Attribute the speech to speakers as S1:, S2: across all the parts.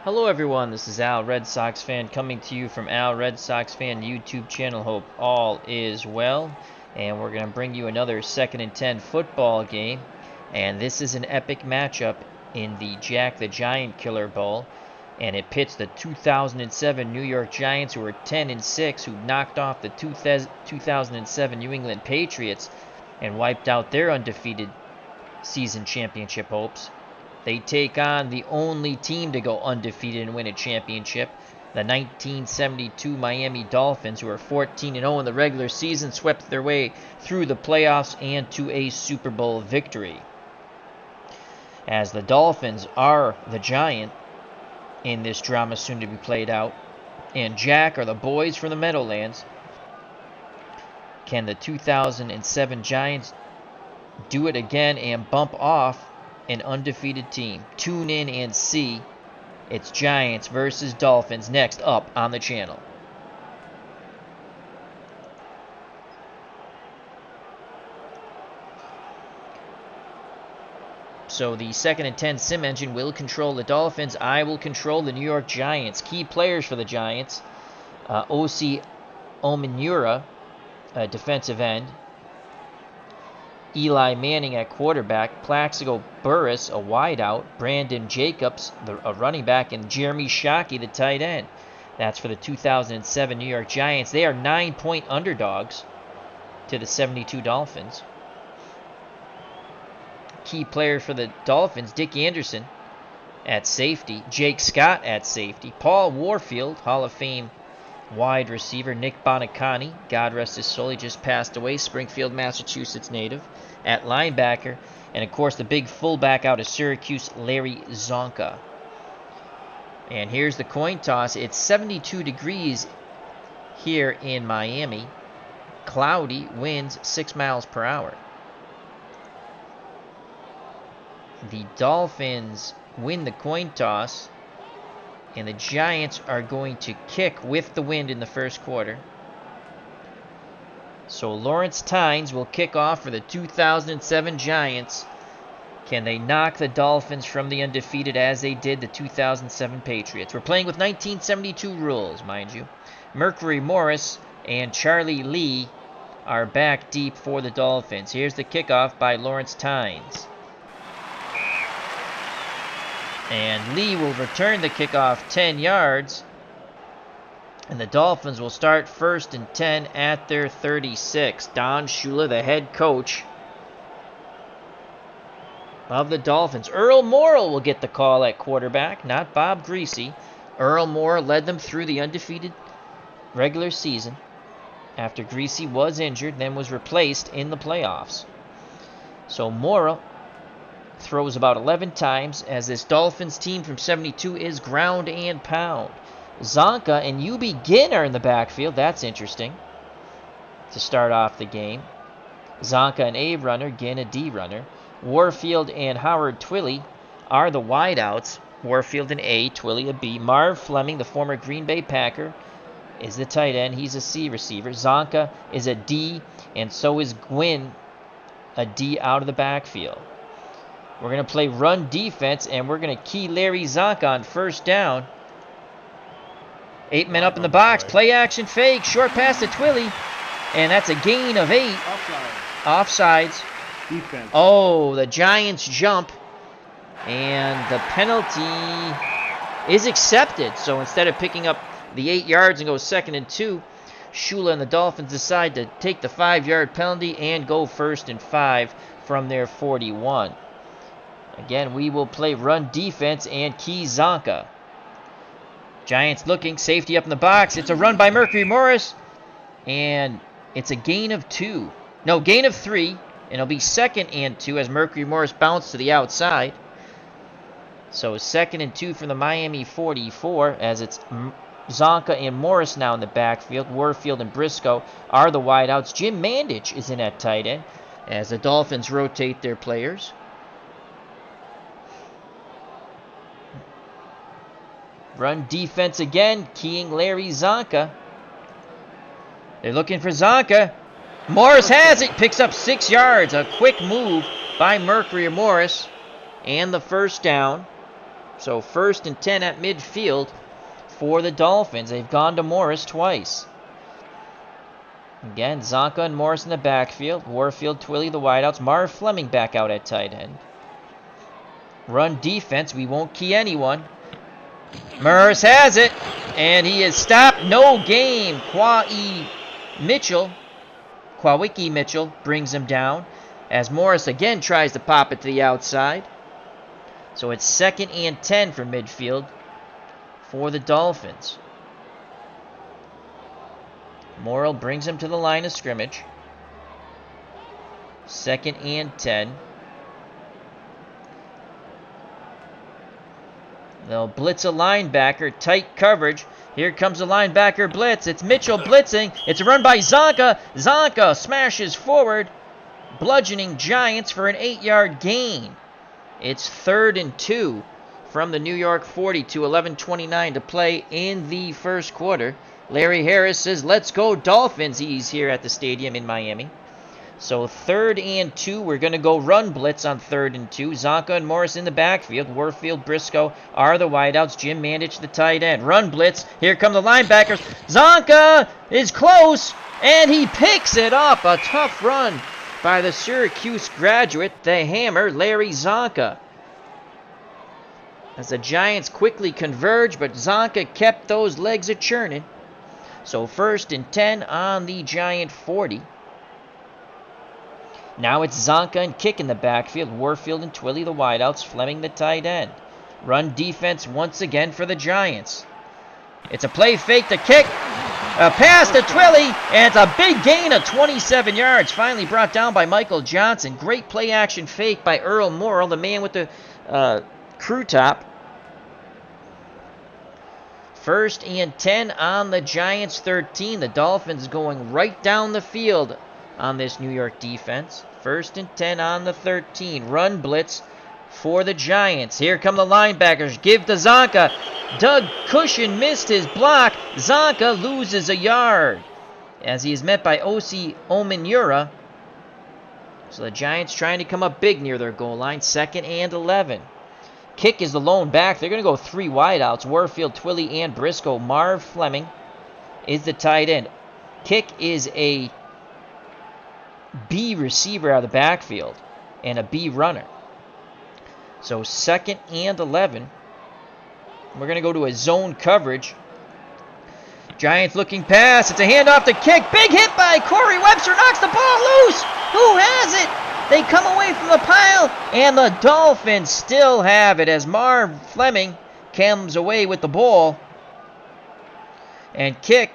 S1: Hello everyone, this is Al Red Sox Fan coming to you from Al Red Sox Fan YouTube channel. Hope all is well. And we're going to bring you another 2nd and 10 football game. And this is an epic matchup in the Jack the Giant Killer Bowl. And it pits the 2007 New York Giants, who were 10-6, who knocked off the 2007 New England Patriots and wiped out their undefeated season championship hopes. They take on the only team to go undefeated and win a championship, the 1972 Miami Dolphins, who are 14-0 in the regular season, swept their way through the playoffs and to a Super Bowl victory. As the Dolphins are the giant in this drama soon to be played out, and Jack are the boys from the Meadowlands. Can the 2007 Giants do it again and bump off an undefeated team? Tune in and see. It's Giants versus Dolphins next up on the channel. So the 2nd and 10 sim engine will control the Dolphins. I will control the New York Giants. Key players for the Giants: Osi Omenura, defensive end; Eli Manning at quarterback; Plaxico Burress, a wideout; Brandon Jacobs, a running back; and Jeremy Shockey, the tight end. That's for the 2007 New York Giants. They are 9-point underdogs to the 72 Dolphins. Key player for the Dolphins: Dick Anderson at safety; Jake Scott at safety; Paul Warfield, Hall of Fame wide receiver; Nick Bonacani, God rest his soul, he just passed away, Springfield, Massachusetts native, at linebacker; and of course the big fullback out of Syracuse, Larry Zonka. And here's the coin toss. It's 72 degrees here in Miami. Cloudy, winds 6 miles per hour. The Dolphins win the coin toss, and the Giants are going to kick with the wind in the first quarter. So Lawrence Tynes will kick off for the 2007 Giants. Can they knock the Dolphins from the undefeated as they did the 2007 Patriots? We're playing with 1972 rules, mind you. Mercury Morris and Charlie Lee are back deep for the Dolphins. Here's the kickoff by Lawrence Tynes. And Lee will return the kickoff 10 yards. And the Dolphins will start 1st and 10 at their 36. Don Shula, the head coach of the Dolphins. Earl Morrall will get the call at quarterback, not Bob Greasy. Earl Morrall led them through the undefeated regular season after Greasy was injured, then was replaced in the playoffs. So Morrall throws about 11 times, as this Dolphins team from 72 is ground and pound. Zonka and You Begin are in the backfield. That's interesting to start off the game. Zonka, an A runner, Ginn, a D runner. Warfield and Howard Twilley are the wideouts. Warfield an A, Twilley a B. Marv Fleming, the former Green Bay Packer, is the tight end. He's a C receiver. Zonka is a D, and so is Gwynn, a D out of the backfield. We're going to play run defense, and we're going to key Larry Zonka on 1st down. 8 men up in the box. Play action fake. Short pass to Twilley. And that's a gain of 8. Offsides.
S2: Defense.
S1: Oh, the Giants jump. And the penalty is accepted. So instead of picking up the 8 yards and go 2nd and 2, Shula and the Dolphins decide to take the 5-yard penalty and go 1st and 5 from their 41. Again, we will play run defense and key Zonka. Giants looking, safety up in the box. It's a run by Mercury Morris, and it's a gain of 2. No, gain of 3, and it'll be 2nd and 2 as Mercury Morris bounced to the outside. So 2nd and 2 from the Miami 44, as it's Zonka and Morris now in the backfield. Warfield and Briscoe are the wideouts. Jim Mandich is in at tight end as the Dolphins rotate their players. Run defense again, keying Larry Zonka. They're looking for Zonka. Morris has it, picks up 6 yards. A quick move by Mercury Morris. And the 1st down. So 1st and 10 at midfield for the Dolphins. They've gone to Morris twice. Again, Zonka and Morris in the backfield. Warfield, Twilly, the wideouts. Marv Fleming back out at tight end. Run defense. We won't key anyone. Morris has it. And he is stopped. No game. Kwawiki Mitchell brings him down. As Morris again tries to pop it to the outside. So it's 2nd and 10 from midfield for the Dolphins. Morrill brings him to the line of scrimmage. 2nd and 10. They'll blitz a linebacker. Tight coverage. Here comes the linebacker blitz. It's Mitchell blitzing. It's a run by Zonka. Zonka smashes forward, bludgeoning Giants for an 8-yard gain. It's 3rd and 2 from the New York 40 to 11:29 to play in the first quarter. Larry Harris says, "Let's go Dolphins." He's here at the stadium in Miami. So 3rd and 2. We're going to go run blitz on 3rd and 2. Zonka and Morris in the backfield. Warfield, Briscoe are the wideouts. Jim Mandich, the tight end. Run blitz. Here come the linebackers. Zonka is close, and he picks it up. A tough run by the Syracuse graduate, the hammer, Larry Zonka. As the Giants quickly converge, but Zonka kept those legs a-churning. So 1st and 10 on the Giant 40. Now it's Zonka and Kick in the backfield. Warfield and Twilly the wideouts. Fleming the tight end. Run defense once again for the Giants. It's a play fake to Kick. A pass to Twilly, and it's a big gain of 27 yards. Finally brought down by Michael Johnson. Great play action fake by Earl Morrill, the man with the crew top. 1st and 10 on the Giants 13. The Dolphins going right down the field on this New York defense. 1st and 10 on the 13. Run blitz for the Giants. Here come the linebackers. Give to Zonka. Doug Cushion missed his block. Zonka loses a yard as he is met by Osi Omenura. So the Giants trying to come up big near their goal line. 2nd and 11. Kick is the lone back. They're going to go 3 wideouts. Warfield, Twilly, and Briscoe. Marv Fleming is the tight end. Kick is a B receiver out of the backfield and a B runner. So 2nd and 11. We're going to go to a zone coverage. Giants looking pass. It's a handoff to Kick. Big hit by Corey Webster. Knocks the ball loose. Who has it? They come away from the pile, and the Dolphins still have it as Marv Fleming comes away with the ball. And Kick,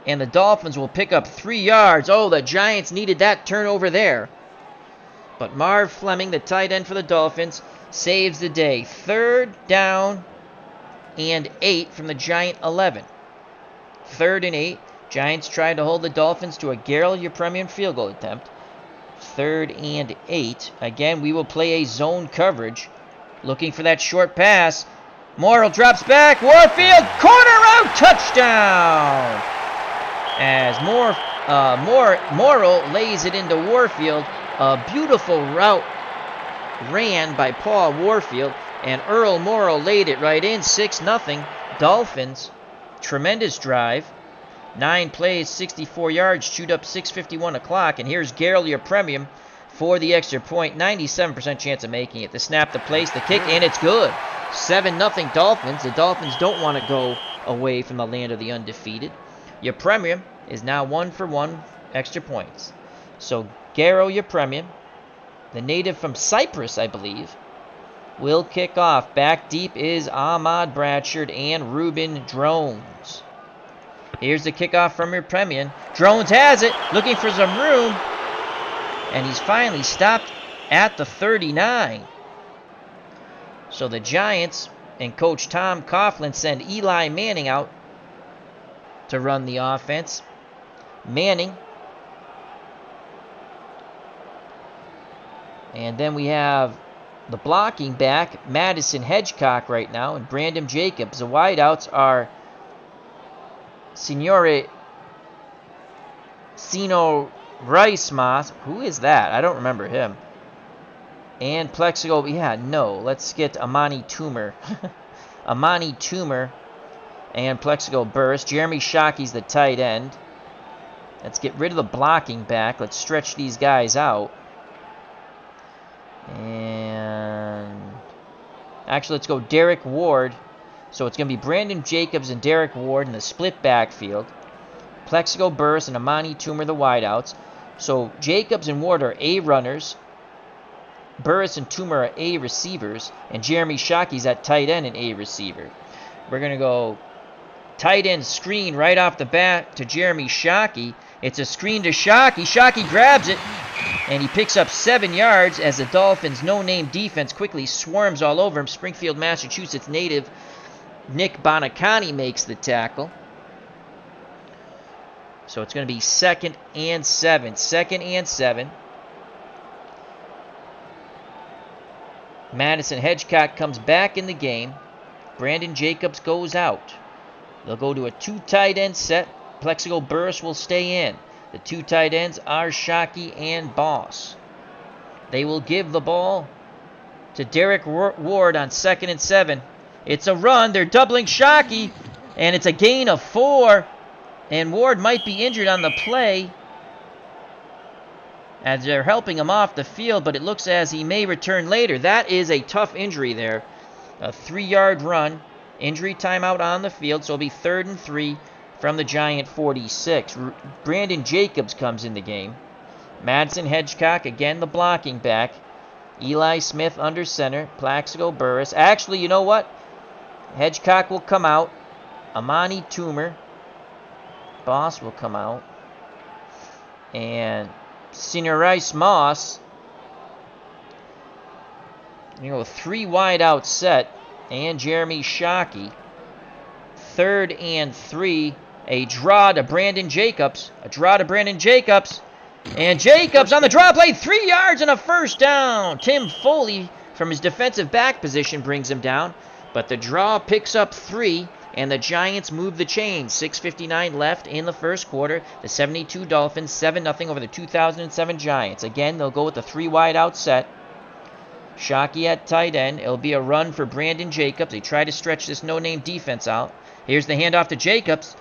S1: and the Dolphins will pick up 3 yards. Oh, the Giants needed that turnover there. But Marv Fleming, the tight end for the Dolphins, saves the day. 3rd down and 8 from the Giant 11. 3rd and 8. Giants tried to hold the Dolphins to a Garrel Yepremian field goal attempt. 3rd and 8. Again, we will play a zone coverage. Looking for that short pass. Morrill drops back. Warfield, corner out, touchdown! As Morrill lays it into Warfield. A beautiful route ran by Paul Warfield, and Earl Morrill laid it right in. 6-0. Dolphins. Tremendous drive. 9 plays, 64 yards, chewed up 6:51 o'clock. And here's Garrel Yepremian for the extra point. 97% chance of making it. The snap, the place, the kick, and it's good. 7-0 Dolphins. The Dolphins don't want to go away from the land of the undefeated. Yepremian is now 1 for 1 extra points. So Garrel Yepremian, the native from Cyprus, I believe, will kick off. Back deep is Ahmad Bradshard and Ruben Drones. Here's the kickoff from Yepremian. Drones has it, looking for some room, and he's finally stopped at the 39. So the Giants and Coach Tom Coughlin send Eli Manning out to run the offense. Manning. And then we have the blocking back, Madison Hedgecock right now, and Brandon Jacobs. The wideouts are Signore Sino Reismas. Who is that? I don't remember him. And Plexico, yeah, no. Let's get Amani Toomer. Amani Toomer and Plexico Burris. Jeremy Shockey's the tight end. Let's get rid of the blocking back. Let's stretch these guys out. And actually, let's go Derek Ward. So it's going to be Brandon Jacobs and Derek Ward in the split backfield. Plexico Burris and Amani Toomer the wideouts. So Jacobs and Ward are A runners. Burris and Toomer are A receivers. And Jeremy Shockey's at tight end and A receiver. We're going to go tight end screen right off the bat to Jeremy Shockey. It's a screen to Shockey. Shockey grabs it, and he picks up 7 yards as the Dolphins' no-name defense quickly swarms all over him. Springfield, Massachusetts native Nick Bonacani makes the tackle. So it's going to be 2nd and 7. 2nd and 7. Madison Hedgecock comes back in the game. Brandon Jacobs goes out. They'll go to a 2 tight end set. Plexico Burris will stay in. The 2 tight ends are Shockey and Boss. They will give the ball to Derek Ward on 2nd and 7. It's a run. They're doubling Shockey, and it's a gain of 4. And Ward might be injured on the play as they're helping him off the field, but it looks as he may return later. That is a tough injury there. A 3-yard run. Injury timeout on the field, so it'll be 3rd and 3 from the Giant 46. Brandon Jacobs comes in the game. Madison Hedgecock, again the blocking back. Eli Smith under center. Plexico Burris. Actually, you know what? Hedgecock will come out. Amani Toomer. Boss will come out. And Senior Rice Moss. You know, 3 wide out set. And Jeremy Shockey. 3rd and 3. A draw to Brandon Jacobs. A draw to Brandon Jacobs. And Jacobs on the draw play. 3 yards and a first down. Tim Foley from his defensive back position brings him down. But the draw picks up 3. And the Giants move the chains. 6:59 left in the first quarter. The 72 Dolphins 7-0 over the 2007 Giants. Again, they'll go with the 3 wide out set. Shockey at tight end. It'll be a run for Brandon Jacobs. They try to stretch this no-name defense out. Here's the handoff to Jacobs.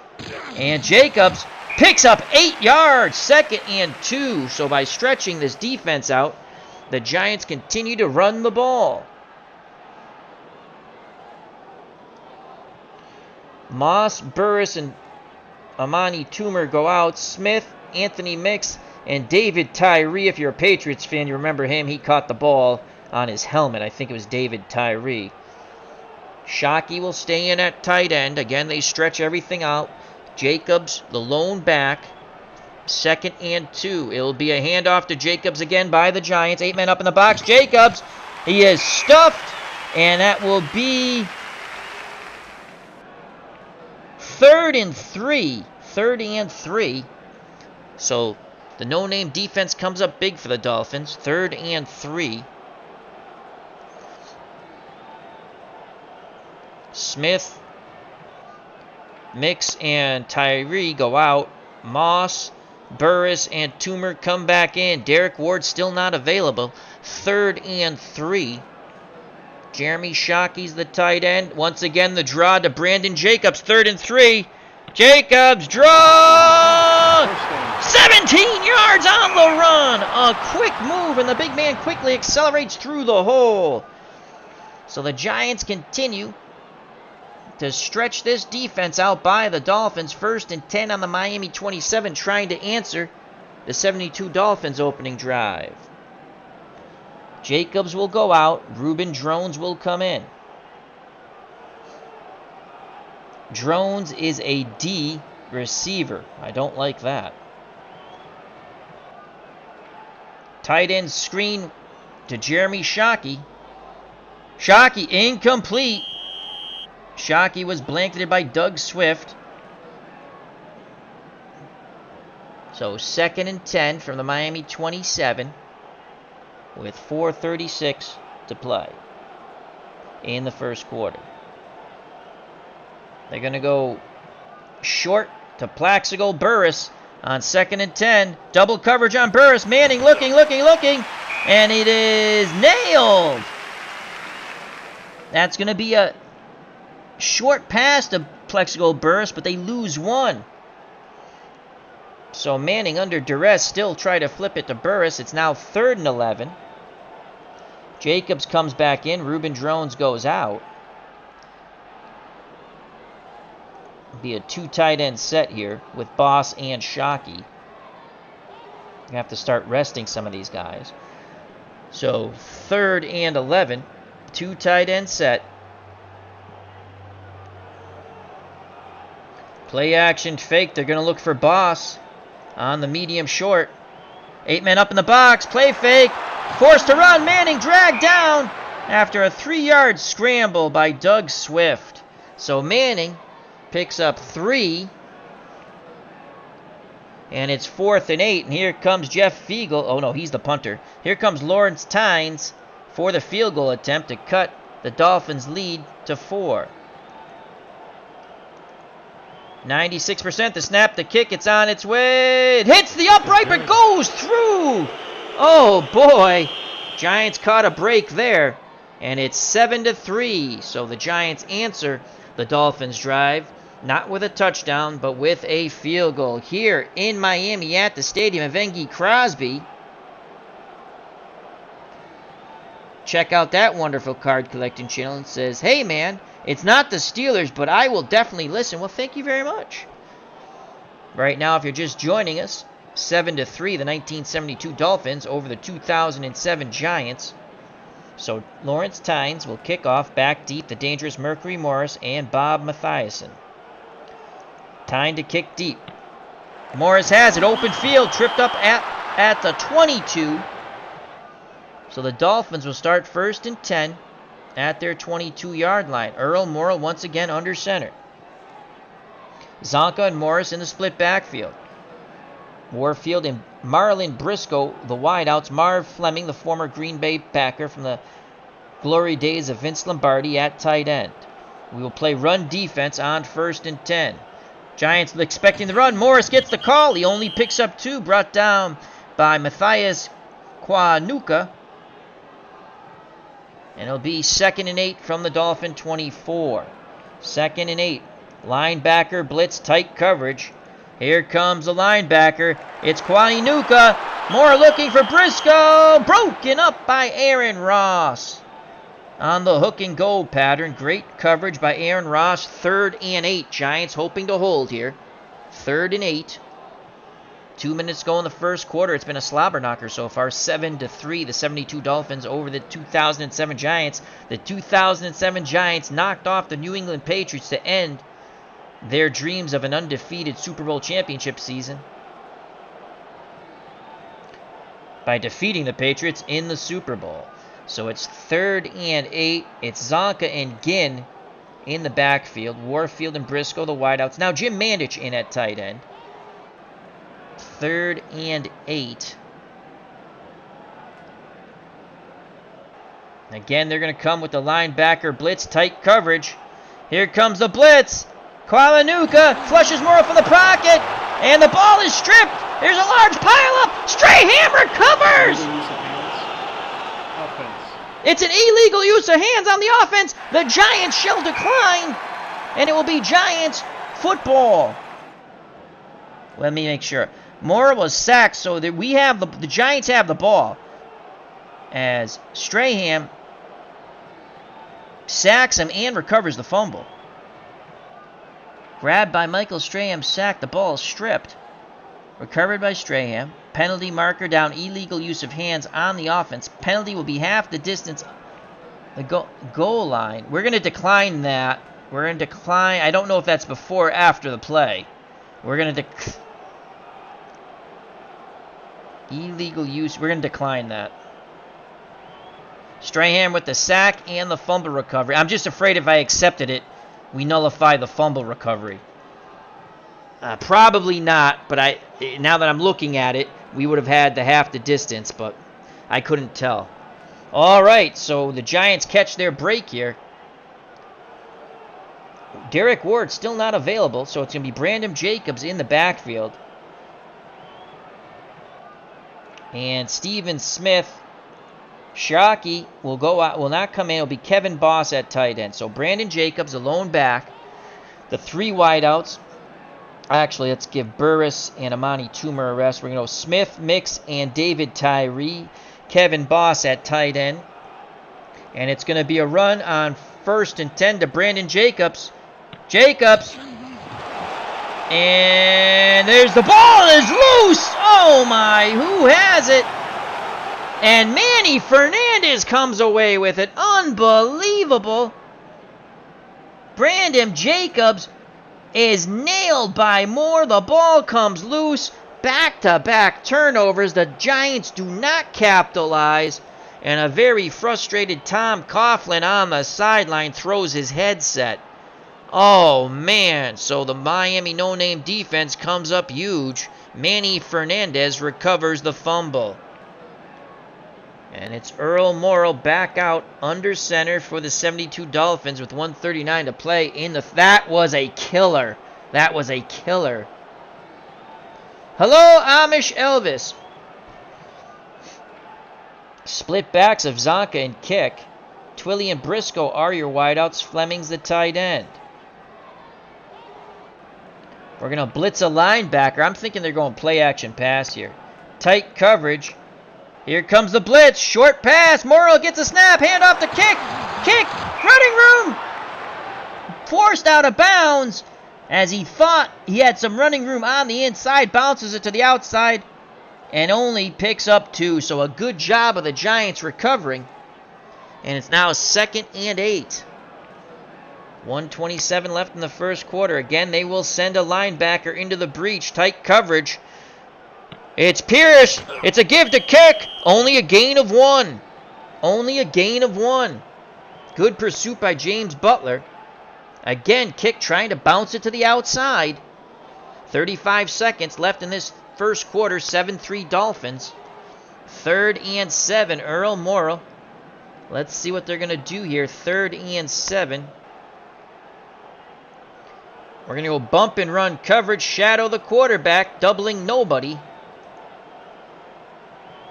S1: And Jacobs picks up 8 yards. 2nd and 2. So by stretching this defense out, the Giants continue to run the ball. Moss, Burris, and Amani Toomer go out. Smith, Anthony Mix, and David Tyree. If you're a Patriots fan, you remember him. He caught the ball on his helmet. I think it was David Tyree. Shockey will stay in at tight end. Again, they stretch everything out. Jacobs, the lone back. 2nd and 2. It'll be a handoff to Jacobs again by the Giants. 8 men up in the box. Jacobs, he is stuffed, and that will be 3rd and 3. 3rd and 3. So the no-name defense comes up big for the Dolphins. 3rd and 3. Smith, Mix, and Tyree go out. Moss, Burris, and Toomer come back in. Derek Ward still not available. 3rd and 3. Jeremy Shockey's the tight end. Once again, the draw to Brandon Jacobs. 3rd and 3. Jacobs draw! 17 yards on the run. A quick move, and the big man quickly accelerates through the hole. So the Giants continue to stretch this defense out by the Dolphins. 1st and 10 on the Miami 27, trying to answer the 72 Dolphins opening drive. Jacobs will go out. Reuben Drones will come in. Drones is a D receiver. I don't like that. Tight end screen to Jeremy Shockey. Shockey incomplete. Shockey was blanketed by Doug Swift. So 2nd and 10 from the Miami 27 with 4:36 to play in the first quarter. They're going to go short to Plexico Burris on 2nd and 10. Double coverage on Burris. Manning looking. And it is nailed. That's going to be a short pass to Plexico Burress, but they lose one. So Manning under duress still try to flip it to Burress. It's now 3rd and 11. Jacobs comes back in. Reuben Drones goes out. Be a 2 tight end set here with Boss and Shockey. You have to start resting some of these guys. So 3rd and 11. 2 tight end set. Play action fake. They're going to look for Boss on the medium short. 8 men up in the box. Play fake. Forced to run. Manning dragged down after a 3-yard scramble by Doug Swift. So Manning picks up 3. And it's 4th and 8. And here comes Jeff Fiegel. Oh, no, he's the punter. Here comes Lawrence Tynes for the field goal attempt to cut the Dolphins' lead to 4. 96% the snap, the kick, it's on its way. It hits the upright but goes through. Oh boy. Giants caught a break there. And it's 7-3. So the Giants answer the Dolphins' drive. Not with a touchdown, but with a field goal here in Miami at the stadium of Engie Crosby. Check out that wonderful card collecting channel. It says, hey man, it's not the Steelers, but I will definitely listen. Well, thank you very much. Right now, if you're just joining us, 7-3, the 1972 Dolphins over the 2007 Giants. So Lawrence Tynes will kick off back deep, the dangerous Mercury Morris and Bob Mathiasen. Time to kick deep. Morris has it, open field, tripped up at the 22. So the Dolphins will start 1st and 10 at their 22-yard line. Earl Morrill once again under center. Zonka and Morris in the split backfield. Warfield and Marlon Briscoe, the wideouts. Marv Fleming, the former Green Bay Packer from the glory days of Vince Lombardi at tight end. We will play run defense on 1st and 10. Giants expecting the run. Morris gets the call. He only picks up 2, brought down by Matthias Kwanuka. And it'll be 2nd and 8 from the Dolphin 24. 2nd and 8. Linebacker blitz, tight coverage. Here comes the linebacker. It's Kwanuka. More looking for Briscoe. Broken up by Aaron Ross. On the hook and go pattern. Great coverage by Aaron Ross. 3rd and 8. Giants hoping to hold here. 3rd and 8. 2 minutes go in the first quarter. It's been a slobber knocker so far. 7-3, the 72 Dolphins over the 2007 Giants. The 2007 Giants knocked off the New England Patriots to end their dreams of an undefeated Super Bowl championship season by defeating the Patriots in the Super Bowl. So it's 3rd and 8. It's Zonka and Ginn in the backfield. Warfield and Briscoe, the wideouts. Now Jim Mandich in at tight end. 3rd and 8. Again, they're going to come with the linebacker blitz, tight coverage. Here comes the blitz. Kwanuka flushes Morrow from the pocket, and the ball is stripped. There's a large pileup. Strahan recovers. It's an illegal use of hands on the offense. The Giants shall decline, and it will be Giants football. Let me make sure. Morrow was sacked, so that we have the Giants have the ball as Strahan sacks him and recovers the fumble. Grabbed by Michael Strahan, sacked. The ball is stripped. Recovered by Strahan. Penalty marker down. Illegal use of hands on the offense. Penalty will be half the distance. The goal line. We're going to decline that. We're going to decline. I don't know if that's before or after the play. We're going to illegal use. We're going to decline that. Strahan with the sack and the fumble recovery. I'm just afraid if I accepted it, we nullify the fumble recovery. Probably not, but now that I'm looking at it, we would have had the half the distance, but I couldn't tell. All right, so the Giants catch their break here. Derek Ward still not available, so it's going to be Brandon Jacobs in the backfield. And Steven Smith Shockey will go out, will not come in. It'll be Kevin Boss at tight end. So Brandon Jacobs, alone back. The 3 wideouts. Actually, let's give Burris and Amani Toomer a rest. We're going to go Smith, Mix, and David Tyree. Kevin Boss at tight end. And it's going to be a run on 1st and 10 to Brandon Jacobs. Jacobs. And there's the ball is loose. Oh my, who has it? And Manny Fernandez comes away with it. Unbelievable. Brandon Jacobs is nailed by Moore. The ball comes loose. Back-to-back turnovers. The Giants do not capitalize. And a very frustrated Tom Coughlin on the sideline throws his headset. Oh, man. So the Miami no-name defense comes up huge. Manny Fernandez recovers the fumble. And it's Earl Morrall back out under center for the 72 Dolphins with 1:39 to play in the... That was a killer. That was a killer. Hello, Amish Elvis. Split backs of Zonka and Kick. Twilly and Briscoe are your wideouts. Fleming's the tight end. We're going to blitz a linebacker. I'm thinking they're going play action pass here. Tight coverage. Here comes the blitz. Short pass. Morrall gets a snap. Hand off to Kick. Kick. Running room. Forced out of bounds as he thought he had some running room on the inside. Bounces it to the outside and only picks up 2. So a good job of the Giants recovering. And it's now 2nd and 8. 1:27 left in the first quarter. Again, they will send a linebacker into the breach. Tight coverage. It's Pierce. It's a give to Kick. Only a gain of 1. Only a gain of 1. Good pursuit by James Butler. Again, Kick trying to bounce it to the outside. 35 seconds left in this first quarter. 7-3 Dolphins. 3rd and 7. Earl Morrall. Let's see what they're going to do here. 3rd and 7. We're going to go bump and run coverage. Shadow the quarterback. Doubling nobody.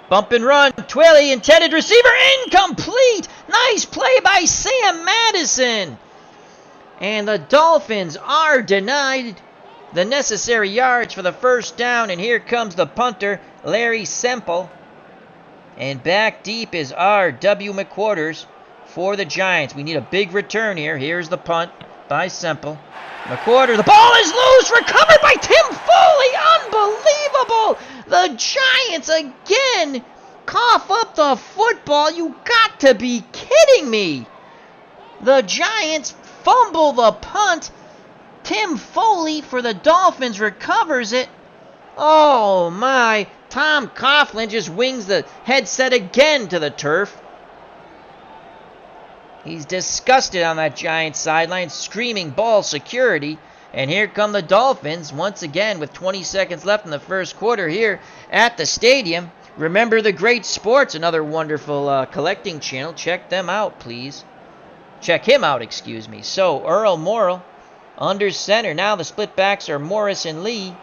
S1: Bump and run. Twilly, intended receiver, incomplete. Nice play by Sam Madison. And the Dolphins are denied the necessary yards for the first down. And here comes the punter, Larry Semple. And back deep is R.W. McQuarters for the Giants. We need a big return here. Here's the punt by Semple. McQuarters, the ball is loose, recovered by Tim Foley. Unbelievable. The Giants again cough up the football. You got to be kidding me. The Giants fumble the punt. Tim Foley for the Dolphins recovers it. Oh my. Tom Coughlin just wings the headset again to the turf. He's disgusted on that Giants sideline, screaming ball security. And here come the Dolphins, once again with 20 seconds left in the first quarter here at the stadium. Remember the Great Sports, another wonderful collecting channel. Check them out, please. Check him out, excuse me. So, Earl Morrall under center. Now the split backs are Morris and Lee.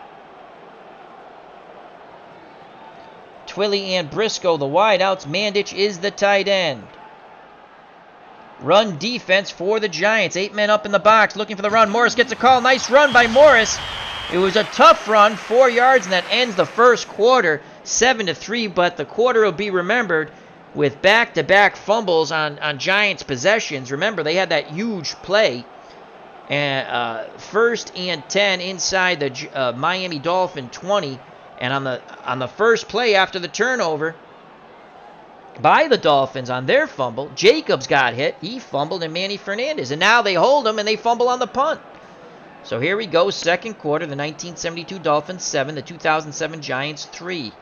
S1: Twilly and Briscoe, the wideouts. Mandich is the tight end. Run defense for the Giants. 8 men up in the box looking for the run. Morris gets a call. Nice run by Morris. It was a tough run, 4 yards, and that ends the first quarter, 7-3. But the quarter will be remembered with back-to-back fumbles on Giants possessions. Remember, they had that huge play. And 1st and 10 inside the Miami Dolphin 20. And on the first play after the turnover by the Dolphins on their fumble, Jacobs got hit. He fumbled, and Manny Fernandez. And now they hold him, and they fumble on the punt. So here we go, second quarter. The 1972 Dolphins 7, the 2007 Giants 3.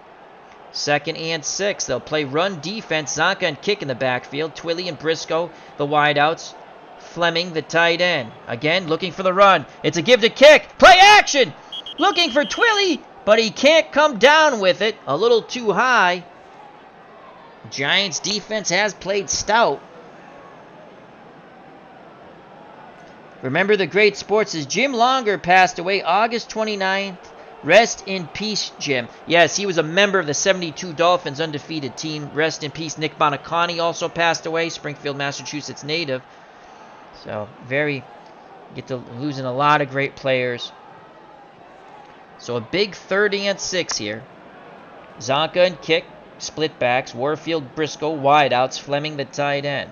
S1: 2nd and 6. They'll play run defense. Zonka and Kick in the backfield. Twilly and Briscoe, the wideouts. Fleming, the tight end. Again, looking for the run. It's a give to Kick. Play action! Looking for Twilly, but he can't come down with it. A little too high. Giants defense has played stout. Remember the Great Sports as Jim Longer passed away August 29th, Rest in peace, Jim. Yes, he was a member of the 72 Dolphins undefeated team. Rest in peace. Nick Bonacani also passed away, Springfield, Massachusetts native. So, get to losing a lot of great players. So, a big 3rd-and-6 here. Zonka and kick, split backs. Warfield, Briscoe, wideouts. Fleming, the tight end.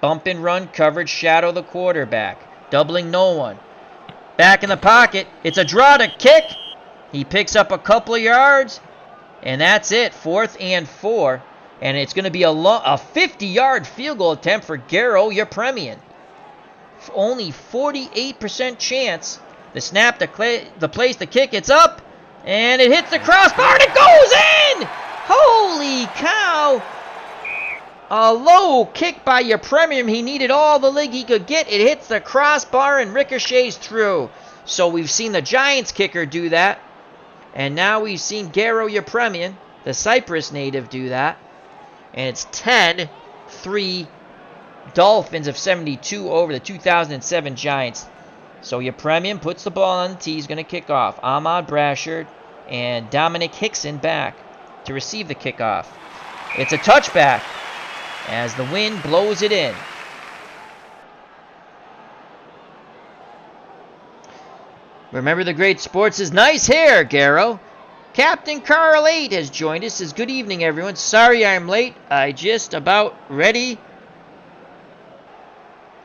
S1: Bump and run coverage, shadow the quarterback. Doubling no one. Back in the pocket. It's a draw to kick. He picks up a couple of yards. And that's it. 4th and 4. And it's going to be a 50-yard field goal attempt for Garo Yepremian. Only 48% chance. The snap, the place, the kick, it's up. And it hits the crossbar and it goes in! Holy cow! A low kick by Yepremian. He needed all the leg he could get. It hits the crossbar and ricochets through. So we've seen the Giants kicker do that. And now we've seen Garo Yepremian, the Cyprus native, do that. And it's 10-3 Dolphins of 72 over the 2007 Giants. So Yepremian puts the ball on the tee. He's going to kick off. Ahmad Brashard and Dominic Hickson back to receive the kickoff. It's a touchback as the wind blows it in. Remember the great sports is nice hair, Garo. Captain Carl 8 has joined us. Says, good evening, everyone. Sorry I'm late. I just about ready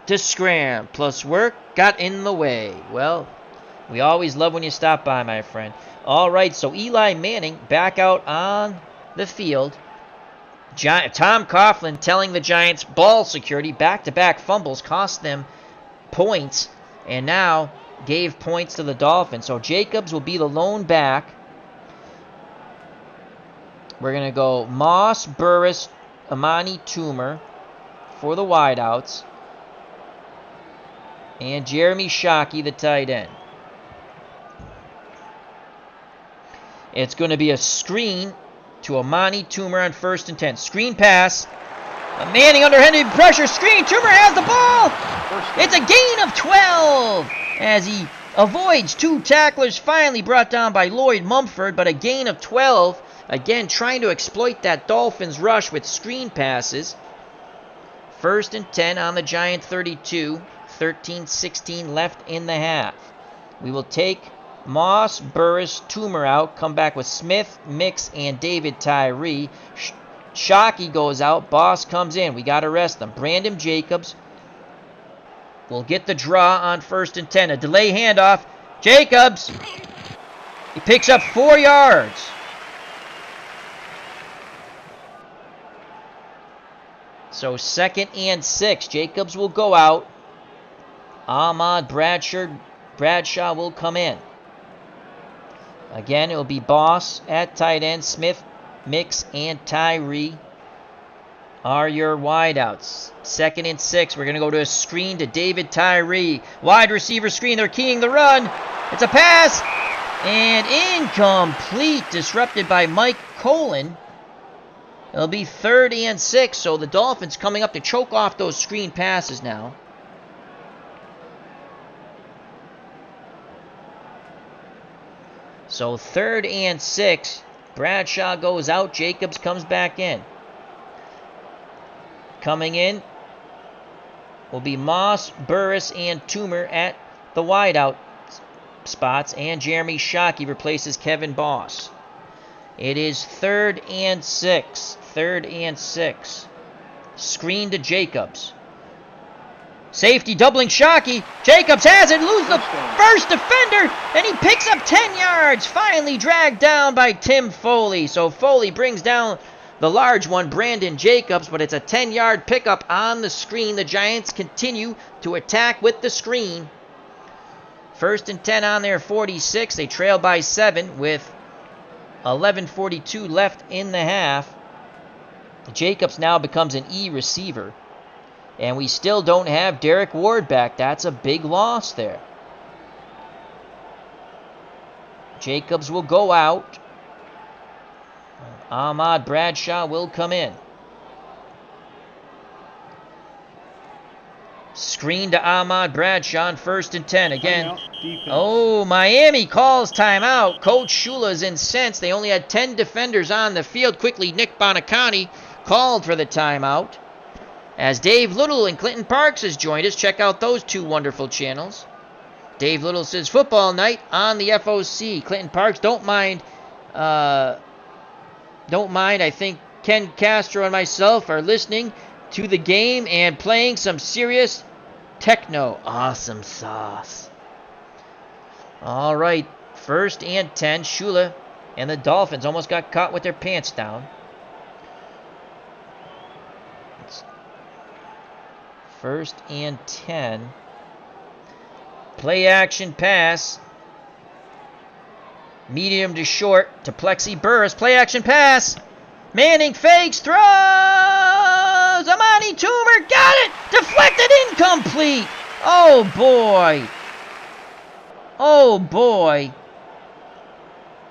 S1: to scram. Plus work got in the way. Well, we always love when you stop by, my friend. All right, so Eli Manning back out on the field. Tom Coughlin telling the Giants ball security, back-to-back fumbles cost them points, and now gave points to the Dolphins. So Jacobs will be the lone back. We're going to go Moss, Burris, Amani Toomer for the wideouts, and Jeremy Shockey, the tight end. It's going to be a screen to Amani Toomer on 1st and 10. Screen pass. Manning underhanded pressure. Screen. Toomer has the ball. It's a gain of 12 as he avoids 2 tacklers. Finally brought down by Lloyd Mumford, but a gain of 12. Again, trying to exploit that Dolphins rush with screen passes. 1st and 10 on the Giant 32. 13-16 left in the half. We will take Moss, Burris, Toomer out. Come back with Smith, Mix, and David Tyree. Shockey goes out. Boss comes in. We got to rest them. Brandon Jacobs will get the draw on 1st and 10. A delay handoff. Jacobs. He picks up 4 yards. So 2nd and 6. Jacobs will go out. Ahmad Bradshaw will come in. Again, it will be Boss at tight end. Smith, Mix, and Tyree are your wideouts. 2nd and 6. We're going to go to a screen to David Tyree. Wide receiver screen. They're keying the run. It's a pass. And incomplete. Disrupted by Mike Colon. It'll be 3rd and 6. So the Dolphins coming up to choke off those screen passes now. So 3rd and 6. Bradshaw goes out. Jacobs comes back in. Coming in will be Moss, Burris, and Toomer at the wideout spots. And Jeremy Shockey replaces Kevin Boss. It is 3rd and 6. 3rd and 6. Screen to Jacobs. Safety doubling Shockey. Jacobs has it. Loses the first defender. And he picks up 10 yards. Finally dragged down by Tim Foley. So Foley brings down the large one, Brandon Jacobs. But it's a 10-yard pickup on the screen. The Giants continue to attack with the screen. 1st and 10 on their 46. They trail by 7 with 11:42 left in the half. Jacobs now becomes an E receiver. And we still don't have Derek Ward back. That's a big loss there. Jacobs will go out. Ahmad Bradshaw will come in. Screen to Ahmad Bradshaw on 1st and 10. Again,
S2: Defense.
S1: oh, Miami calls timeout. Coach Shula's incensed. They only had 10 defenders on the field. Quickly, Nick Bonaconti called for the timeout. As Dave Little and Clinton Parks has joined us. Check out those two wonderful channels. Dave Little says, football night on the FOC. Clinton Parks, don't mind. I think Ken Castro and myself are listening to the game and playing some serious techno. Awesome sauce. All right, 1st and 10. Shula and the Dolphins almost got caught with their pants down. It's 1st and 10. Play action pass. Medium to short to Plexi Burris. Play action pass. Manning fakes, throws. Amani Toomer got it. Deflected, incomplete. Oh boy. Oh boy.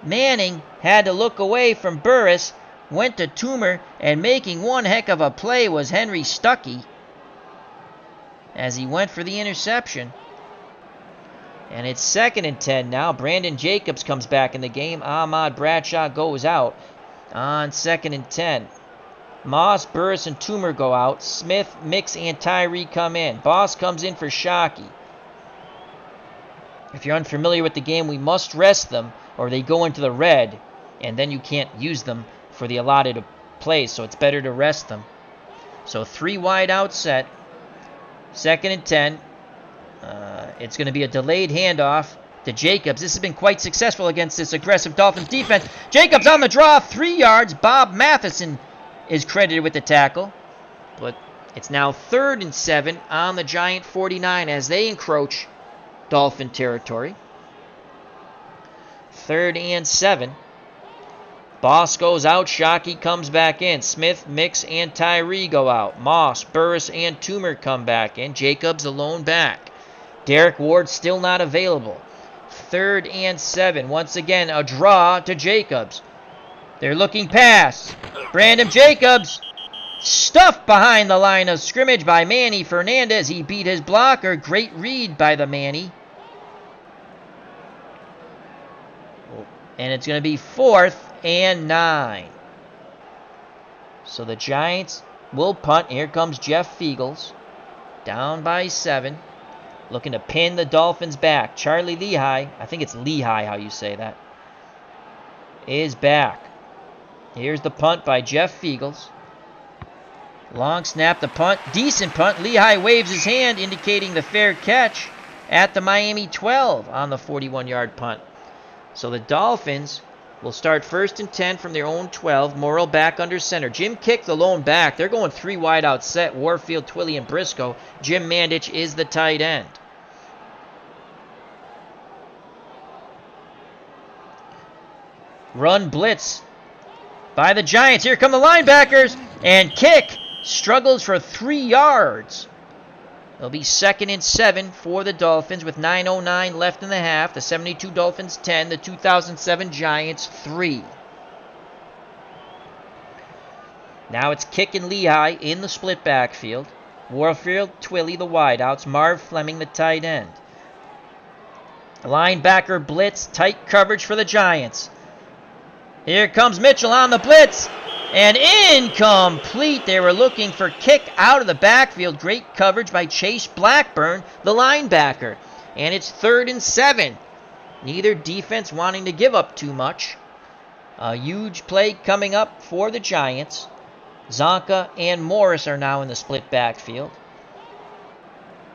S1: Manning had to look away from Burris. Went to Toomer, and making one heck of a play was Henry Stuckey as he went for the interception. And it's 2nd and 10 now. Brandon Jacobs comes back in the game. Ahmad Bradshaw goes out on 2nd and 10. Moss, Burris, and Toomer go out. Smith, Mix, and Tyree come in. Boss comes in for Shockey. If you're unfamiliar with the game, we must rest them, or they go into the red, and then you can't use them for the allotted plays, so it's better to rest them. So 3 wide out set. 2nd and 10. It's going to be a delayed handoff to Jacobs. This has been quite successful against this aggressive Dolphins defense. Jacobs on the draw, 3 yards. Bob Matheson is credited with the tackle. But it's now 3rd and 7 on the Giant 49 as they encroach Dolphin territory. 3rd and 7. Boss goes out. Shockey comes back in. Smith, Mix, and Tyree go out. Moss, Burris, and Toomer come back in. Jacobs alone back. Derek Ward still not available. 3rd and 7. Once again, a draw to Jacobs. They're looking pass. Brandon Jacobs stuffed behind the line of scrimmage by Manny Fernandez. He beat his blocker. Great read by the Manny. And it's going to be 4th and 9. So the Giants will punt. Here comes Jeff Fiegels. Down by 7. Looking to pin the Dolphins back. Charlie Lehigh, I think it's Lehigh how you say that, is back. Here's the punt by Jeff Fiegels. Long snap, the punt. Decent punt. Lehigh waves his hand, indicating the fair catch at the Miami 12 on the 41-yard punt. So the Dolphins will start 1st and 10 from their own 12. Morrill back under center. Jim Kick the lone back. They're going 3 wide out set. Warfield, Twilley, and Briscoe. Jim Mandich is the tight end. Run blitz by the Giants. Here come the linebackers. And Kick struggles for 3 yards. It'll be 2nd and 7 for the Dolphins with 9:09 left in the half. The 72 Dolphins 10, the 2007 Giants 3. Now it's Kick and Lehigh in the split backfield. Warfield, Twilley, the wideouts. Marv Fleming, the tight end. Linebacker blitz, tight coverage for the Giants. Here comes Mitchell on the blitz. And incomplete. They were looking for Kick out of the backfield. Great coverage by Chase Blackburn, the linebacker. And it's 3rd and 7. Neither defense wanting to give up too much. A huge play coming up for the Giants. Zonka and Morris are now in the split backfield.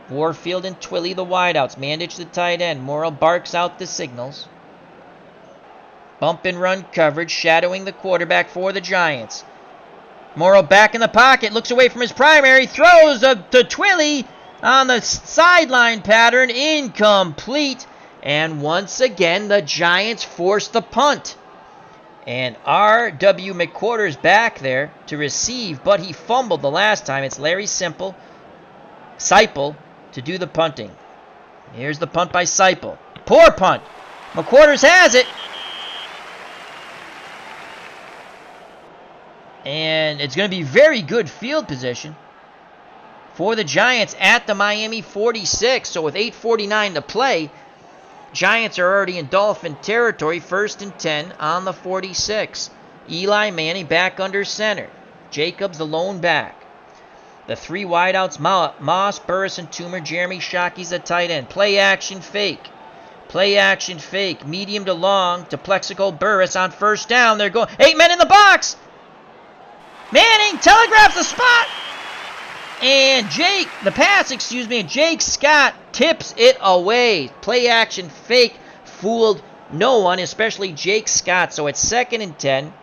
S1: Warfield and Twilley, the wideouts. Mandich, the tight end. Morrill barks out the signals. Bump and run coverage, shadowing the quarterback for the Giants. Morrill back in the pocket, looks away from his primary, throws to Twilley on the sideline pattern, incomplete. And once again, the Giants force the punt. And R.W. McQuarter's back there to receive, but he fumbled the last time. It's Larry Seipel to do the punting. Here's the punt by Seipel. Poor punt. McQuarters has it. And it's going to be very good field position for the Giants at the Miami 46. So with 8:49 to play, Giants are already in Dolphin territory, 1st and 10 on the 46. Eli Manning back under center. Jacobs the lone back. The three wideouts, Moss, Burris, and Toomer. Jeremy Shockey's a tight end. Play action fake. Play action fake. Medium to long to Plexico Burris on 1st down. They're going 8 men in the box. Manning telegraphs the spot. And Jake Scott tips it away. Play action fake fooled no one, especially Jake Scott. So it's 2nd and 10.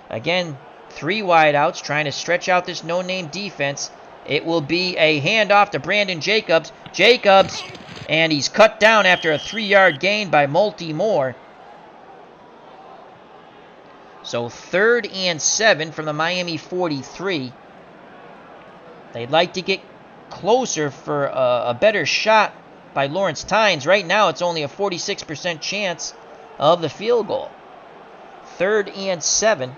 S1: Again, 3 wideouts trying to stretch out this no-name defense. It will be a handoff to Brandon Jacobs. And he's cut down after a 3-yard gain by Multi Moore. So 3rd and 7 from the Miami 43. They'd like to get closer for a better shot by Lawrence Tynes. Right now, it's only a 46% chance of the field goal. 3rd and 7.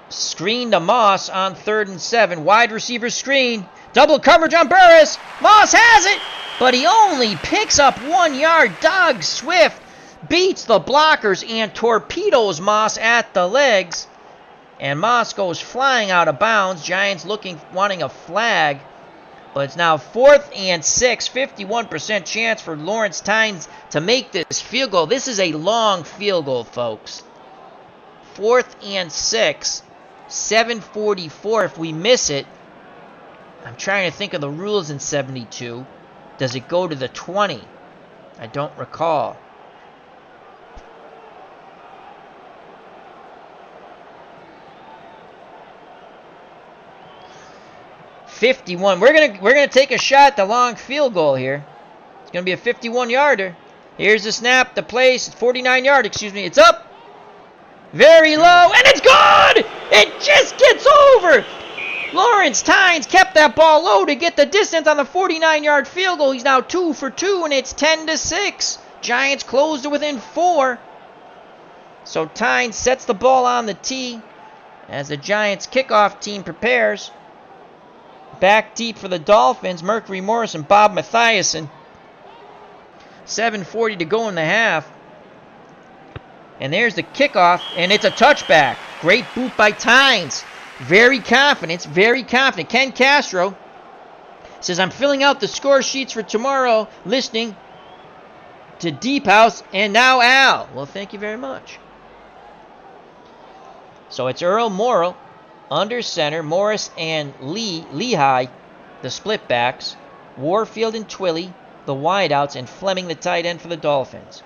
S1: Screen to Moss on 3rd and 7. Wide receiver screen. Double coverage on Burris. Moss has it, but he only picks up 1 yard. Doug Swift beats the blockers and torpedoes Moss at the legs. And Moss goes flying out of bounds. Giants wanting a flag. But it's now 4th and 6. 51% chance for Lawrence Tynes to make this field goal. This is a long field goal, folks. 4th and 6. 7:44 if we miss it. I'm trying to think of the rules in 72. Does it go to the 20? I don't recall. .51. We're gonna take a shot at the long field goal here. It's gonna be a 51-yarder. Here's the snap. The place 49-yard. It's up. Very low, and it's good! It just gets over! Lawrence Tynes kept that ball low to get the distance on the 49-yard field goal. He's now 2 for 2, and it's 10-6. Giants close to within 4. So Tynes sets the ball on the tee as the Giants kickoff team prepares. Back deep for the Dolphins, Mercury Morris and Bob Mathiasen. 7:40 to go in the half. And there's the kickoff, and it's a touchback. Great boot by Tynes. Very confident. Ken Castro says, I'm filling out the score sheets for tomorrow, listening to Deep House and now Al. Well, thank you very much. So it's Earl Morrill under center, Morris and Lehigh, the split backs, Warfield and Twilley, the wideouts, and Fleming, the tight end for the Dolphins.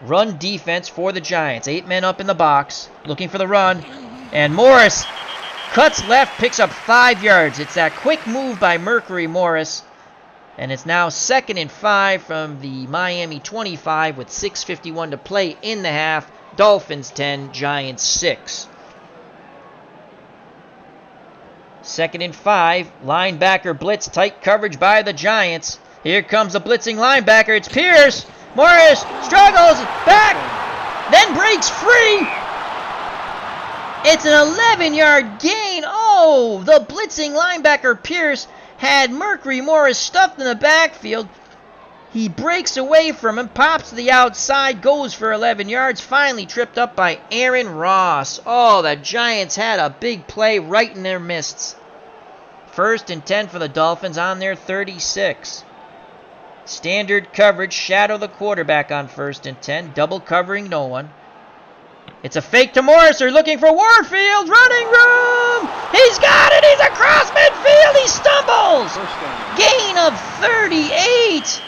S1: Run defense for the Giants. 8 men up in the box, looking for the run. And Morris cuts left, picks up 5 yards. It's that quick move by Mercury Morris. And it's now 2nd and 5 from the Miami 25 with 6:51 to play in the half. Dolphins 10, Giants 6. 2nd and 5. Linebacker blitz, tight coverage by the Giants. Here comes the blitzing linebacker. It's Pierce. Morris struggles back, then breaks free. It's an 11-yard gain. Oh, the blitzing linebacker Pierce had Mercury Morris stuffed in the backfield. He breaks away from him, pops to the outside, goes for 11 yards, finally tripped up by Aaron Ross. Oh, the Giants had a big play right in their midst. 1st and 10 for the Dolphins on their 36. Standard coverage, shadow the quarterback on 1st and 10, double covering no one. It's a fake to Morris. They're looking for Warfield. Running room. He's got it. He's across midfield. He stumbles. Gain of 38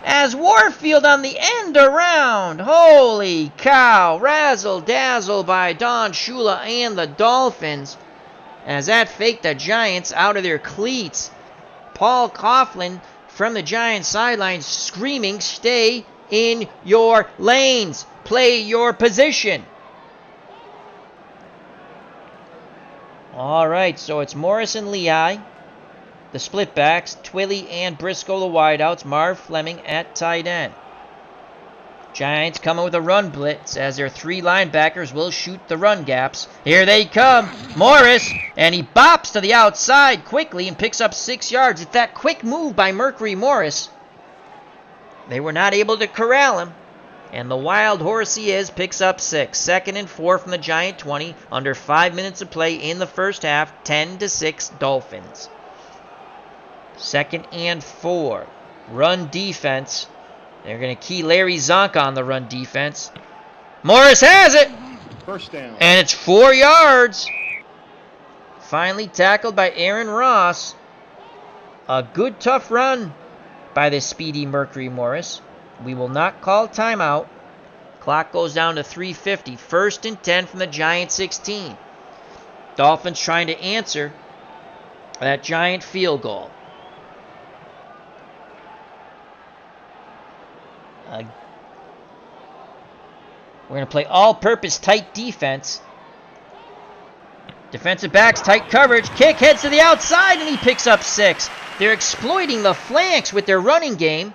S1: as Warfield on the end around. Holy cow. Razzle dazzle by Don Shula and the Dolphins as that faked the Giants out of their cleats. Paul Coughlin from the Giants sidelines screaming, stay in your lanes. Play your position. All right, so it's Morris and Lehigh, the split backs, Twilley and Briscoe, the wideouts, Marv Fleming at tight end. Giants coming with a run blitz as their 3 linebackers will shoot the run gaps. Here they come. Morris, and he bops to the outside quickly and picks up 6 yards. It's that quick move by Mercury Morris. They were not able to corral him. And the wild horse he is picks up 6. 2nd and 4 from the Giant 20. Under 5 minutes of play in the first half. 10-6 Dolphins. 2nd and 4. Run defense. They're going to key Larry Zonka on the run defense. Morris has it.
S2: First down.
S1: And it's 4 yards. Finally tackled by Aaron Ross. A good, tough run by the speedy Mercury Morris. We will not call timeout. Clock goes down to 3:50. 1st and 10 from the Giant 16. Dolphins trying to answer that Giant field goal. We're going to play all-purpose tight defense. Defensive backs, tight coverage. Kick heads to the outside, and he picks up 6. They're exploiting the flanks with their running game.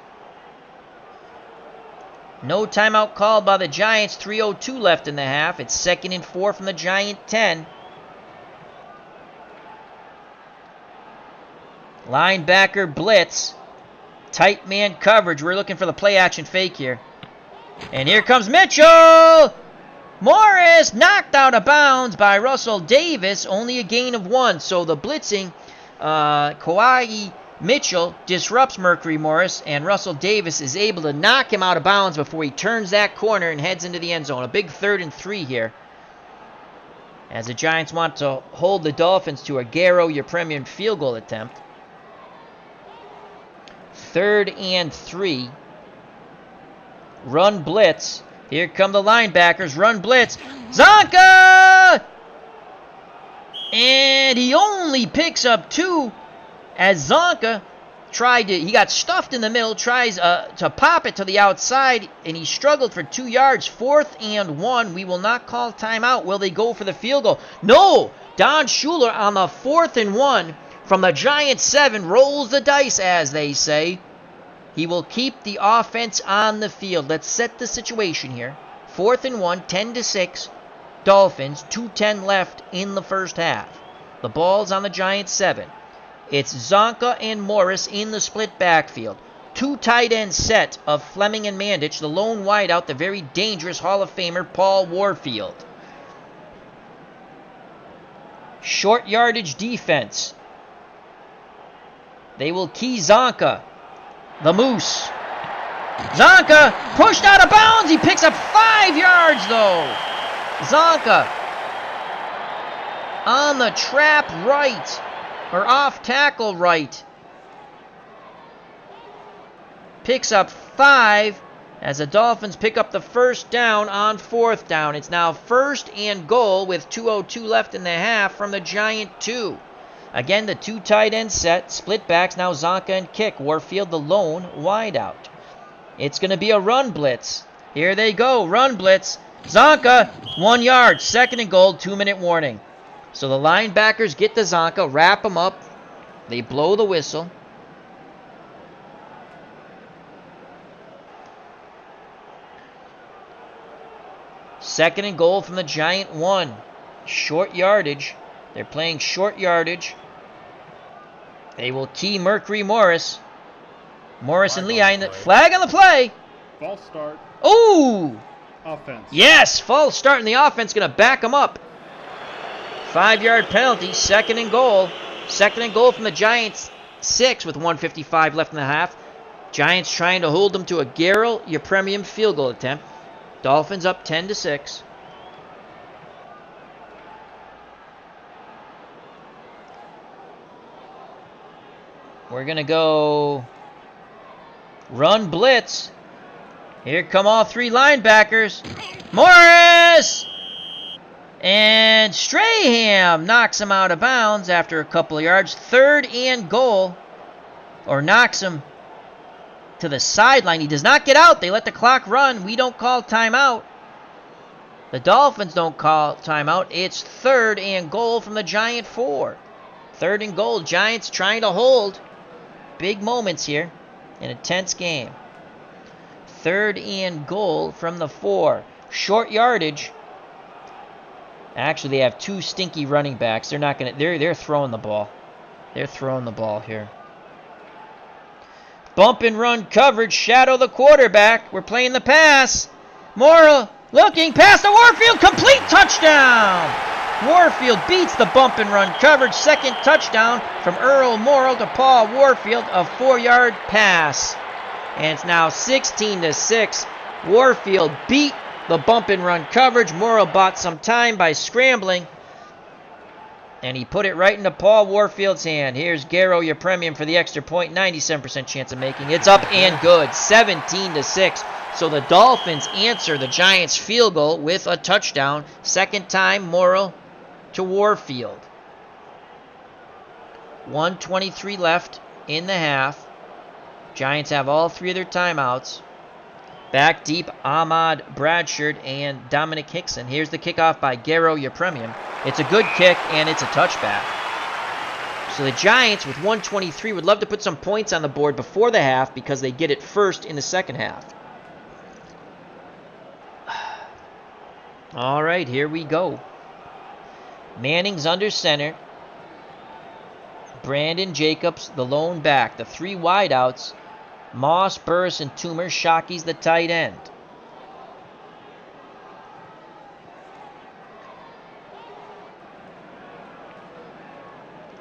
S1: No timeout called by the Giants. 3:02 left in the half. It's 2nd and 4 from the Giant 10. Linebacker blitz. Tight man coverage. We're looking for the play action fake here. And here comes Mitchell! Morris knocked out of bounds by Russell Davis. Only a gain of 1. So the blitzing, Kawhi Mitchell disrupts Mercury Morris, and Russell Davis is able to knock him out of bounds before he turns that corner and heads into the end zone. A big 3rd and 3 here. As the Giants want to hold the Dolphins to a Garrow, your premium field goal attempt. 3rd and 3. Run blitz. Here come the linebackers. Run blitz. Zonka! And he only picks up 2 as Zonka he got stuffed in the middle, tries to pop it to the outside, and he struggled for 2 yards. 4th and 1. We will not call timeout. Will they go for the field goal? No! Don Schuler on the 4th and 1 from the Giants 7 rolls the dice, as they say. He will keep the offense on the field. Let's set the situation here. 4th and 1, 10-6. Dolphins, 2:10 left in the first half. The ball's on the Giants 7. It's Zonka and Morris in the split backfield. 2 tight end set of Fleming and Mandich. The lone wideout, the very dangerous Hall of Famer Paul Warfield. Short yardage defense. They will key Zonka. The Moose. Zonka pushed out of bounds. He picks up 5 yards, though. Zonka on the trap right, or off tackle right. Picks up 5 as the Dolphins pick up the first down on 4th down. It's now 1st and goal with 2:02 left in the half from the Giant 2. Again, the 2 tight end set, split backs, now Zonka and Kick. Warfield the lone wideout. It's going to be a run blitz. Here they go, run blitz. Zonka, 1 yard, 2nd and goal, 2-minute warning. So the linebackers get to Zonka, wrap him up. They blow the whistle. Second and goal from the Giant 1. Short yardage. They're playing short yardage. They will key Mercury Morris. Morris and Lehigh in the flag on the play.
S2: False start.
S1: Ooh!
S2: Offense.
S1: Yes, false start in the offense. Going to back them up. 5-yard penalty. 2nd and goal. 2nd and goal from the Giants 6 with 1:55 left in the half. Giants trying to hold them to a Garrell, your premium field goal attempt. Dolphins up 10-6. We're going to go run blitz. Here come all 3 linebackers. Morris! And Strahan knocks him out of bounds after a couple of yards. 3rd and goal. Or knocks him to the sideline. He does not get out. They let the clock run. We don't call timeout. The Dolphins don't call timeout. It's 3rd and goal from the Giant 4. 3rd and goal. Giants trying to hold. Big moments here in a tense game. 3rd and goal from the 4. Short yardage. Actually, they have 2 stinky running backs. They're not gonna. They're throwing the ball. They're throwing the ball here. Bump and run coverage. Shadow the quarterback. We're playing the pass. Morrill looking past the Warfield. Complete touchdown. Warfield beats the bump and run coverage. 2nd touchdown from Earl Morrill to Paul Warfield. A 4-yard pass. And it's now 16-6. Warfield beat the bump and run coverage. Morrill bought some time by scrambling. And he put it right into Paul Warfield's hand. Here's Garrow, your premium for the extra point. 97% chance of making. It's up and good. 17-6. So the Dolphins answer the Giants' field goal with a touchdown. 2nd time, Morrill to Warfield. 1:23 left in the half. Giants have all 3 of their timeouts. Back deep, Ahmad Bradshard and Dominic Hickson. Here's the kickoff by Garrow, your premium. It's a good kick, and it's a touchback. So the Giants, with 1:23, would love to put some points on the board before the half because they get it first in the second half. All right, here we go. Manning's under center. Brandon Jacobs, the lone back. The 3 wideouts. Moss, Burris, and Toomer. Shockey's the tight end.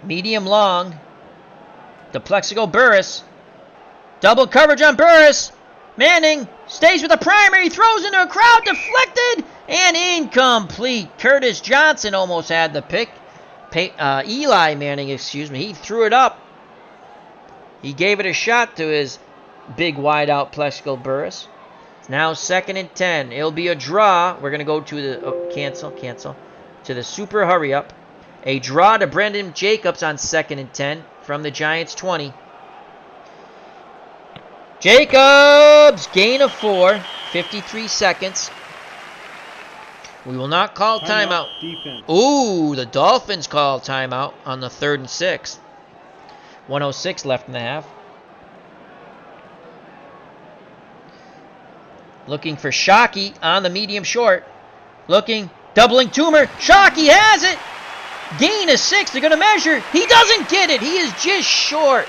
S1: Medium long. To Plexico Burris. Double coverage on Burris. Manning stays with the primary. Throws into a crowd. Deflected. And incomplete. Curtis Johnson almost had the pick. Eli Manning, he threw it up. He gave it a shot to his big wideout Plexico Burris. It's now 2nd and 10. It'll be a draw. We're going to go to the cancel. To the super hurry up. A draw to Brandon Jacobs on 2nd and 10 from the Giants 20. Jacobs, gain of 4, 53 seconds. We will not call timeout.
S2: Defense.
S1: Ooh, the Dolphins call timeout on the 3rd and 6. 1:06 left in the half. Looking for Shockey on the medium short. Looking, doubling Toomer. Shockey has it. Gain of 6. They're going to measure. He doesn't get it. He is just short.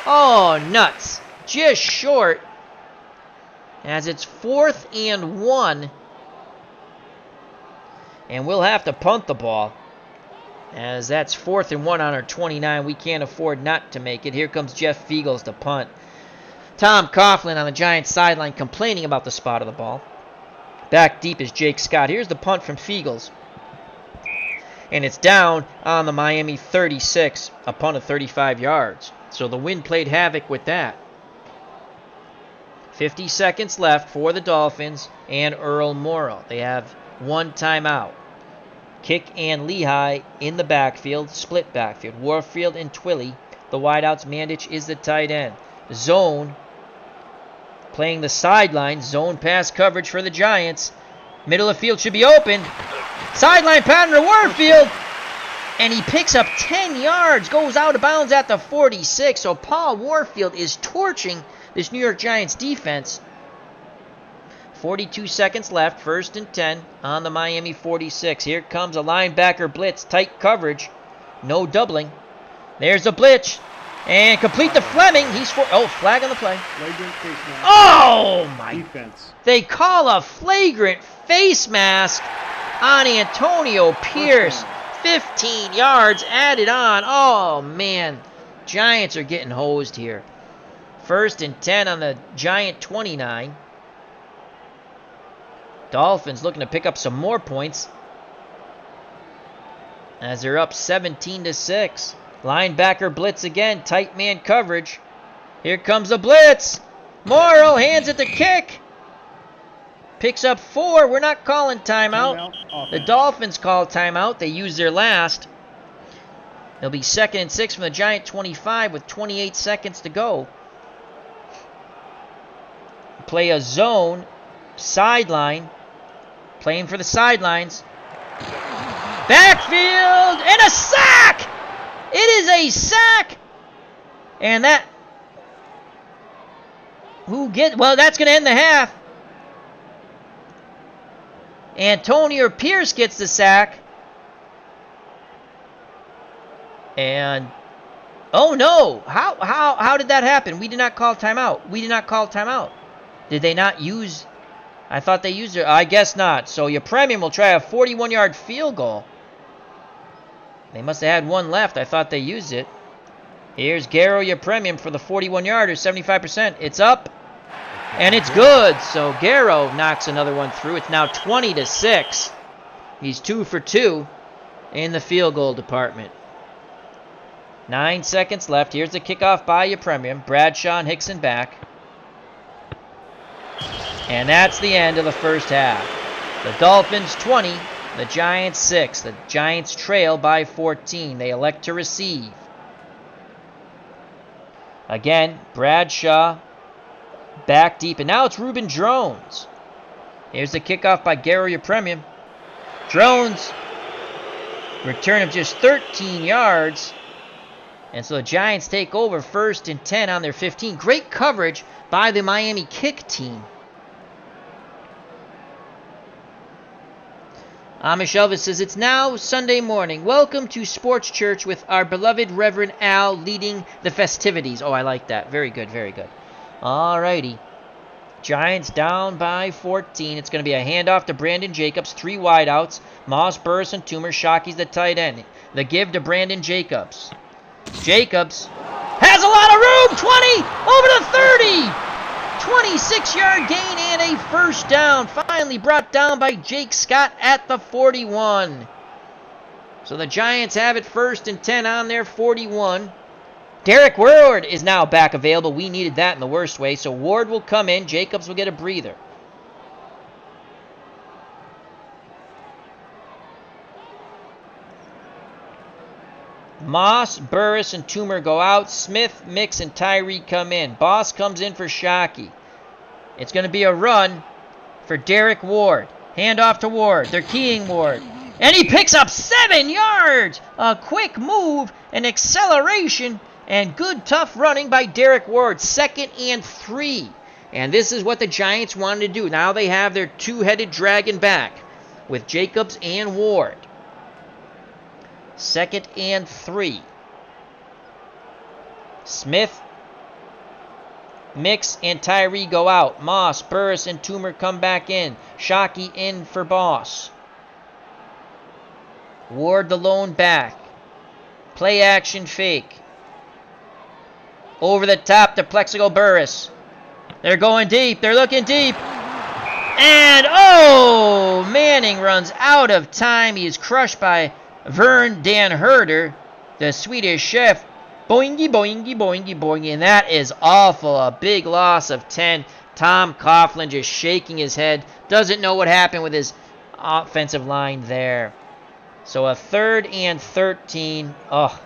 S1: Oh, nuts. Just short. As it's 4th and 1. And we'll have to punt the ball. As that's 4th and 1 on our 29. We can't afford not to make it. Here comes Jeff Fiegels to punt. Tom Coughlin on the Giants sideline complaining about the spot of the ball. Back deep is Jake Scott. Here's the punt from Fiegels. And it's down on the Miami 36. A punt of 35 yards. So the wind played havoc with that. 50 seconds left for the Dolphins and Earl Morrill. They have 1 timeout. Kick and Lehigh in the backfield, split backfield. Warfield and Twilley, the wideouts. Mandich is the tight end. Zone, playing the sideline. Zone pass coverage for the Giants. Middle of field should be open. Sideline pattern to Warfield. And he picks up 10 yards, goes out of bounds at the 46. So Paul Warfield is torching this New York Giants defense. 42 seconds left, 1st and 10 on the Miami 46. Here comes a linebacker blitz, tight coverage, no doubling. There's a blitz, and complete to Fleming. He's flag on the play.
S2: Flagrant face mask.
S1: Oh my!
S2: Defense.
S1: They call a flagrant face mask on Antonio Pierce. 15 yards added on. Oh man, Giants are getting hosed here. 1st and 10 on the Giant 29. Dolphins looking to pick up some more points as they're up 17-6. Linebacker blitz again, tight man coverage. Here comes the blitz. Morrill hands it to Kick. Picks up 4. We're not calling timeout. The Dolphins call timeout. They use their last. It'll be 2nd and 6 from the Giant 25 with 28 seconds to go. Play a zone, sideline. Playing for the sidelines. Backfield and a sack! It is a sack! And that Well, that's going to end the half. Antonio Pierce gets the sack. And oh no! How did that happen? We did not call timeout. Did they not use? I thought they used it. I guess not. So your Premium will try a 41-yard field goal. They must have had one left. I thought they used it. Here's Garrow, your Premium, for the 41-yarder, 75%. It's up, and it's good. So Garrow knocks another one through. It's now 20-6. He's 2 for 2 in the field goal department. 9 seconds left. Here's the kickoff by your Premium. Bradshaw and Hickson back. And that's the end of the first half. The Dolphins 20, the Giants 6. The Giants trail by 14. They elect to receive. Again, Bradshaw back deep. And now it's Reuben Drones. Here's the kickoff by Garrow, your Premium. Drones, return of just 13 yards. And so the Giants take over 1st and 10 on their 15. Great coverage by the Miami kick team. Amish Elvis says, it's now Sunday morning. Welcome to Sports Church with our beloved Reverend Al leading the festivities. Oh, I like that. Very good, very good. Alrighty. Giants down by 14. It's going to be a handoff to Brandon Jacobs. 3 wideouts. Moss, Burris, and Toomer. Shockey's the tight end. The give to Brandon Jacobs. Jacobs has a lot of room. 20 over to 30. 26-yard gain and a first down. Finally brought down by Jake Scott at the 41. So the Giants have it 1st and 10 on their 41. Derek Ward is now back available. We needed that in the worst way. So Ward will come in. Jacobs will get a breather. Moss, Burris, and Toomer go out. Smith, Mix, and Tyree come in. Boss comes in for Shockey. It's going to be a run for Derek Ward. Hand off to Ward. They're keying Ward. And he picks up 7 yards. A quick move, an acceleration, and good tough running by Derek Ward. 2nd and 3. And this is what the Giants wanted to do. Now they have their two-headed dragon back with Jacobs and Ward. 2nd and 3. Smith, Mix, and Tyree go out. Moss, Burris, and Toomer come back in. Shockey in for Boss. Ward the lone back. Play action fake. Over the top to Plexico Burris. They're going deep. They're looking deep. And, oh, Manning runs out of time. He is crushed by Vern Dan Herder, the Swedish chef. Boingy, boingy, boingy, boingy. And that is awful. A big loss of 10. Tom Coughlin just shaking his head. Doesn't know what happened with his offensive line there. So a 3rd and 13. Oh,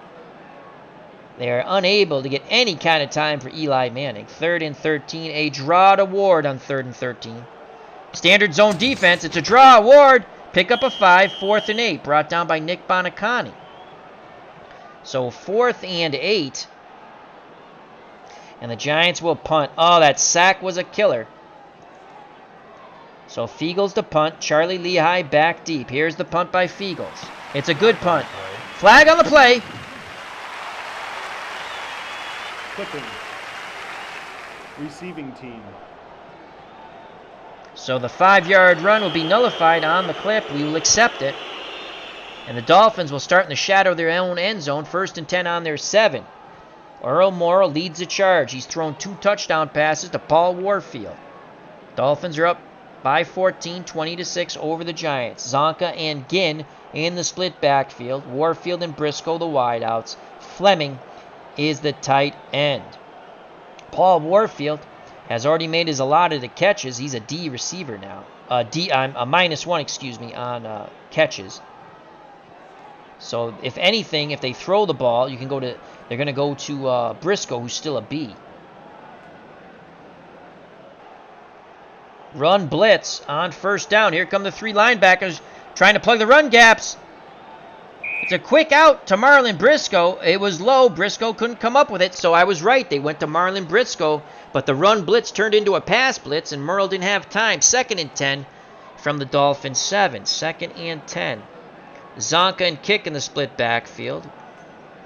S1: they are unable to get any kind of time for Eli Manning. 3rd and 13. A draw to Ward on 3rd and 13. Standard zone defense. It's a draw. Ward. Pick up a 5, 4th and 8, brought down by Nick Bonacani. So 4th and 8. And the Giants will punt. Oh, that sack was a killer. So Fiegels to punt. Charlie Lehigh back deep. Here's the punt by Fiegels. It's a good punt. Flag on the play.
S2: Clipping. Receiving team.
S1: So the 5-yard run will be nullified on the clip. We will accept it. And the Dolphins will start in the shadow of their own end zone. 1st and 10 on their 7. Earl Morrall leads the charge. He's thrown 2 touchdown passes to Paul Warfield. Dolphins are up by 14, 20-6 over the Giants. Zonka and Ginn in the split backfield. Warfield and Briscoe the wideouts. Fleming is the tight end. Paul Warfield has already made his allotted catches. He's a D receiver now. A -1, on catches. So if anything, if they throw the ball, they're going to go to Briscoe, who's still a B. Run blitz on 1st down. Here come the 3 linebackers trying to plug the run gaps. It's a quick out to Marlon Briscoe. It was low. Briscoe couldn't come up with it, so I was right. They went to Marlon Briscoe, but the run blitz turned into a pass blitz, and Merle didn't have time. 2nd and 10 from the Dolphins 7. 2nd and 10. Zonka and Kick in the split backfield.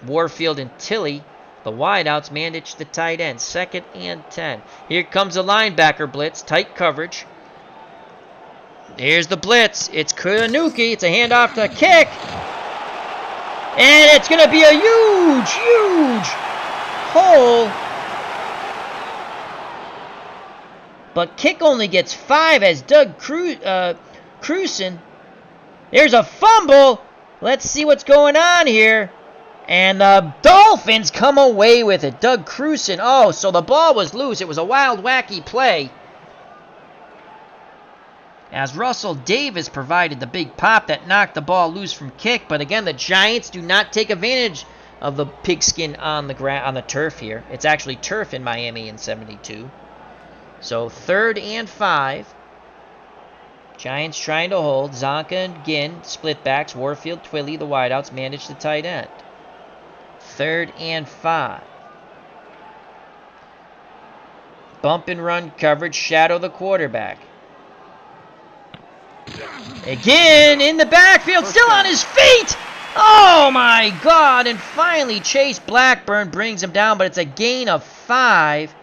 S1: Warfield and Tilley, the wideouts, manage the tight end. 2nd and 10. Here comes a linebacker blitz. Tight coverage. Here's the blitz. It's Kanuki. It's a handoff to Kick. And it's going to be a huge, huge hole. But Kick only gets 5 as Doug Cruson. There's a fumble. Let's see what's going on here. And the Dolphins come away with it. Doug Cruson. Oh, so the ball was loose. It was a wild, wacky play. As Russell Davis provided the big pop that knocked the ball loose from Kick. But again, the Giants do not take advantage of the pigskin on the turf here. It's actually turf in Miami in 72. So 3rd and 5. Giants trying to hold. Zonka and Ginn, split backs. Warfield, Twilley, the wideouts, manage the tight end. 3rd and 5. Bump and run coverage. Shadow the quarterback. Again in the backfield, still on his feet. Oh my God. And finally Chase Blackburn brings him down, but it's a gain of 5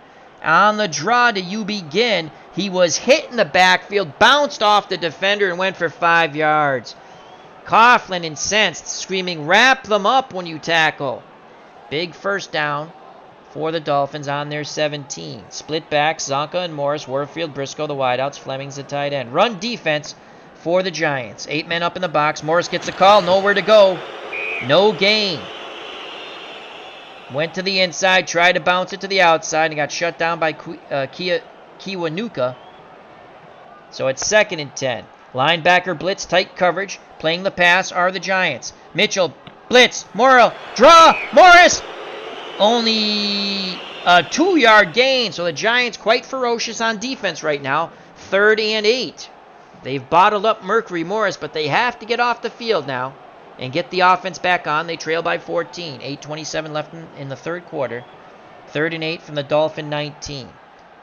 S1: on the draw to you begin. He was hit in the backfield, bounced off the defender, and went for 5 yards. Coughlin incensed, screaming, "Wrap them up when you tackle." Big first down for the Dolphins on their 17. Split back, Zonka and Morris, Warfield, Briscoe, the wideouts, Fleming's the tight end. Run defense for the Giants. 8 men up in the box. Morris gets a call, nowhere to go. No gain. Went to the inside, tried to bounce it to the outside, and got shut down by Kiwanuka. So it's 2nd and 10. Linebacker blitz, tight coverage. Playing the pass are the Giants. Mitchell, blitz, Morrill, draw, Morris. Only a 2-yard gain, so the Giants quite ferocious on defense right now. 3rd and 8. They've bottled up Mercury Morris, but they have to get off the field now and get the offense back on. They trail by 14. 8:27 left in the 3rd quarter. 3rd and 8 from the Dolphin 19.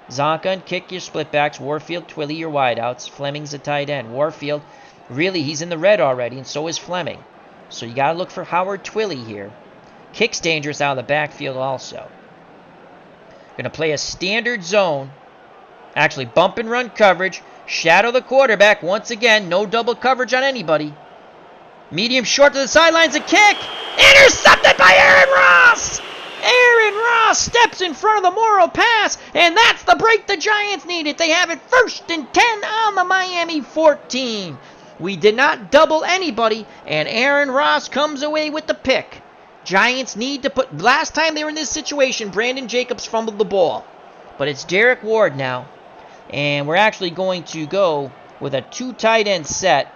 S1: Zonka and Kick your splitbacks. Warfield, Twilley your wideouts. Fleming's the tight end. Warfield, really, he's in the red already, and so is Fleming. So you got to look for Howard Twilley here. Kick's dangerous out of the backfield also. Going to play a standard zone. Actually, bump and run coverage. Shadow the quarterback once again. No double coverage on anybody. Medium short to the sidelines. A kick. Intercepted by Aaron Ross. Aaron Ross steps in front of the Morrow pass. And that's the break the Giants needed. They have it 1st and 10 on the Miami 14. We did not double anybody. And Aaron Ross comes away with the pick. Giants need to put... Last time they were in this situation, Brandon Jacobs fumbled the ball. But it's Derek Ward now. And we're actually going to go with a 2 tight end set.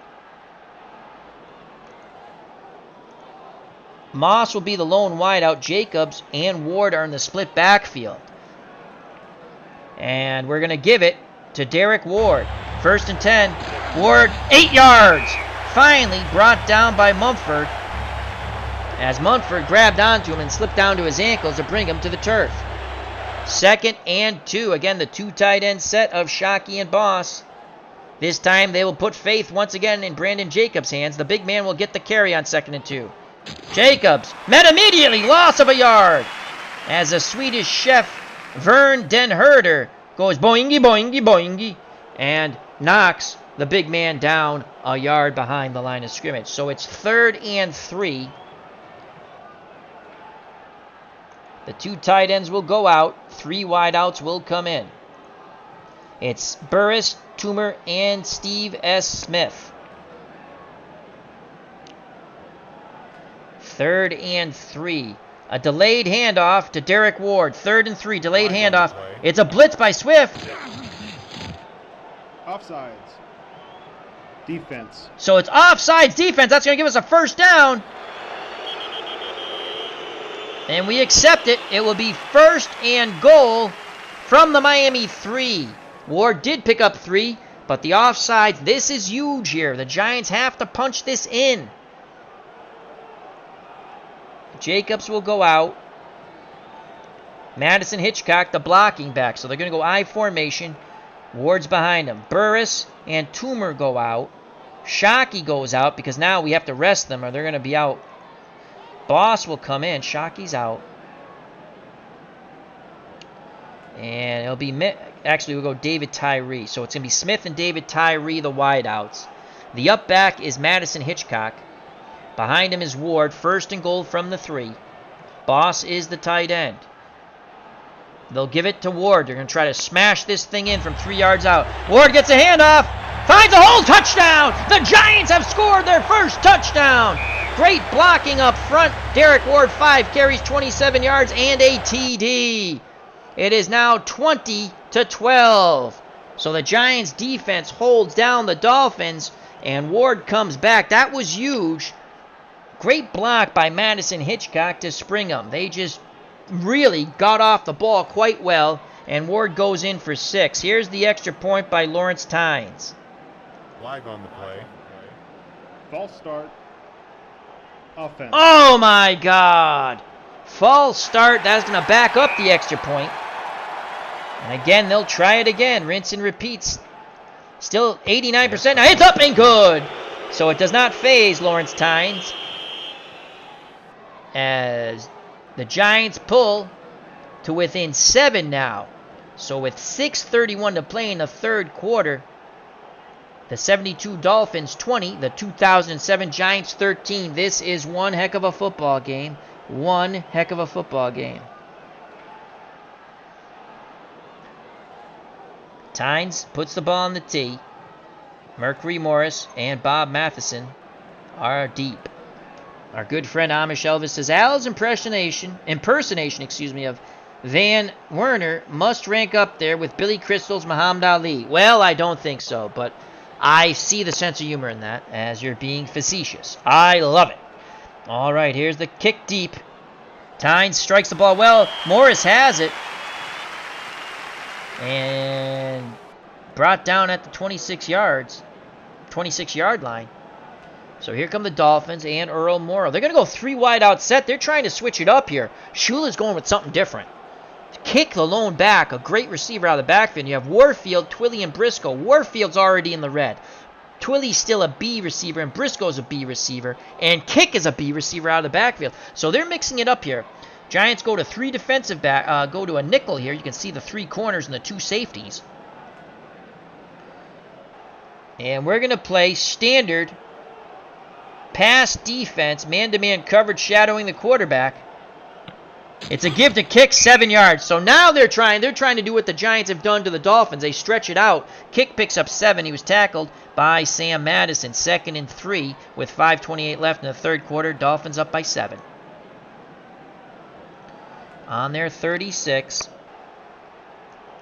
S1: Moss will be the lone wideout. Jacobs and Ward are in the split backfield. And we're going to give it to Derek Ward. 1st and 10. Ward, 8 yards. Finally brought down by Mumford. As Mumford grabbed onto him and slipped down to his ankles to bring him to the turf. 2nd and 2. Again, the 2 tight end set of Shockey and Boss. This time they will put faith once again in Brandon Jacobs' hands. The big man will get the carry on 2nd and 2. Jacobs met immediately. Loss of a yard. As a Swedish chef, Vern Den Herder, goes boingy, boingy, boingy. And knocks the big man down a yard behind the line of scrimmage. So it's 3rd and 3. The 2 tight ends will go out. 3 wideouts will come in. It's Burris, Toomer, and Steve S. Smith. 3rd and 3. A delayed handoff to Derek Ward. 3rd and 3. Delayed handoff. It's a blitz by Swift.
S2: Offsides. Defense.
S1: So it's offsides defense. That's going to give us a 1st down. And we accept it. It will be 1st and goal from the Miami 3. Ward did pick up 3, but the offsides, this is huge here. The Giants have to punch this in. Jacobs will go out. Madison Hitchcock, the blocking back. So they're going to go I formation. Ward's behind him. Burris and Toomer go out. Shockey goes out because now we have to rest them or they're going to be out. Boss will come in. Shockey's out. And it'll be... Actually, we'll go David Tyree. So it's going to be Smith and David Tyree, the wideouts. The up back is Madison Hitchcock. Behind him is Ward. First and goal from the 3. Boss is the tight end. They'll give it to Ward. They're going to try to smash this thing in from 3 yards out. Ward gets a handoff. Finds a hole. Touchdown. The Giants have scored their first touchdown. Great blocking up front. Derek Ward, 5 carries, 27 yards, and a TD. It is now 20-12. So the Giants defense holds down the Dolphins, and Ward comes back. That was huge. Great block by Madison Hitchcock to spring them. They just really got off the ball quite well, and Ward goes in for 6. Here's the extra point by Lawrence Tynes.
S2: Flag on the play. False start. Offense.
S1: Oh my God. False start. That's going to back up the extra point. And again, they'll try it again. Rinse and repeats. Still 89%. Now it's up and good. So it does not phase Lawrence Tynes. As the Giants pull to within 7 now. So with 6:31 to play in the third quarter, the 72 Dolphins 20, the 2007 Giants 13. This is one heck of a football game. One heck of a football game. Tynes puts the ball on the tee. Mercury Morris and Bob Matheson are deep. Our good friend Amish Elvis says Al's impersonation, of Van Werner must rank up there with Billy Crystal's Muhammad Ali. Well, I don't think so, but I see the sense of humor in that as you're being facetious. I love it. All right, here's the kick deep. Tynes strikes the ball well. Morris has it. And brought down at the 26-yard line. So here come the Dolphins and Earl Morrow. They're going to go 3 wide out set. They're trying to switch it up here. Shula's going with something different. Kick the lone back, a great receiver out of the backfield. You have Warfield, Twilley, and Briscoe. Warfield's already in the red. Twilley's still a B receiver, and Briscoe's a B receiver. And Kick is a B receiver out of the backfield. So they're mixing it up here. Giants go to 3 defensive back, go to a nickel here. You can see the 3 corners and the 2 safeties. And we're going to play standard pass defense, man-to-man coverage shadowing the quarterback. It's a give to Kick, 7 yards. So now they're trying to do what the Giants have done to the Dolphins. They stretch it out. Kick picks up 7. He was tackled by Sam Madison. 2nd and 3 with 5:28 left in the third quarter. Dolphins up by 7. On their 36.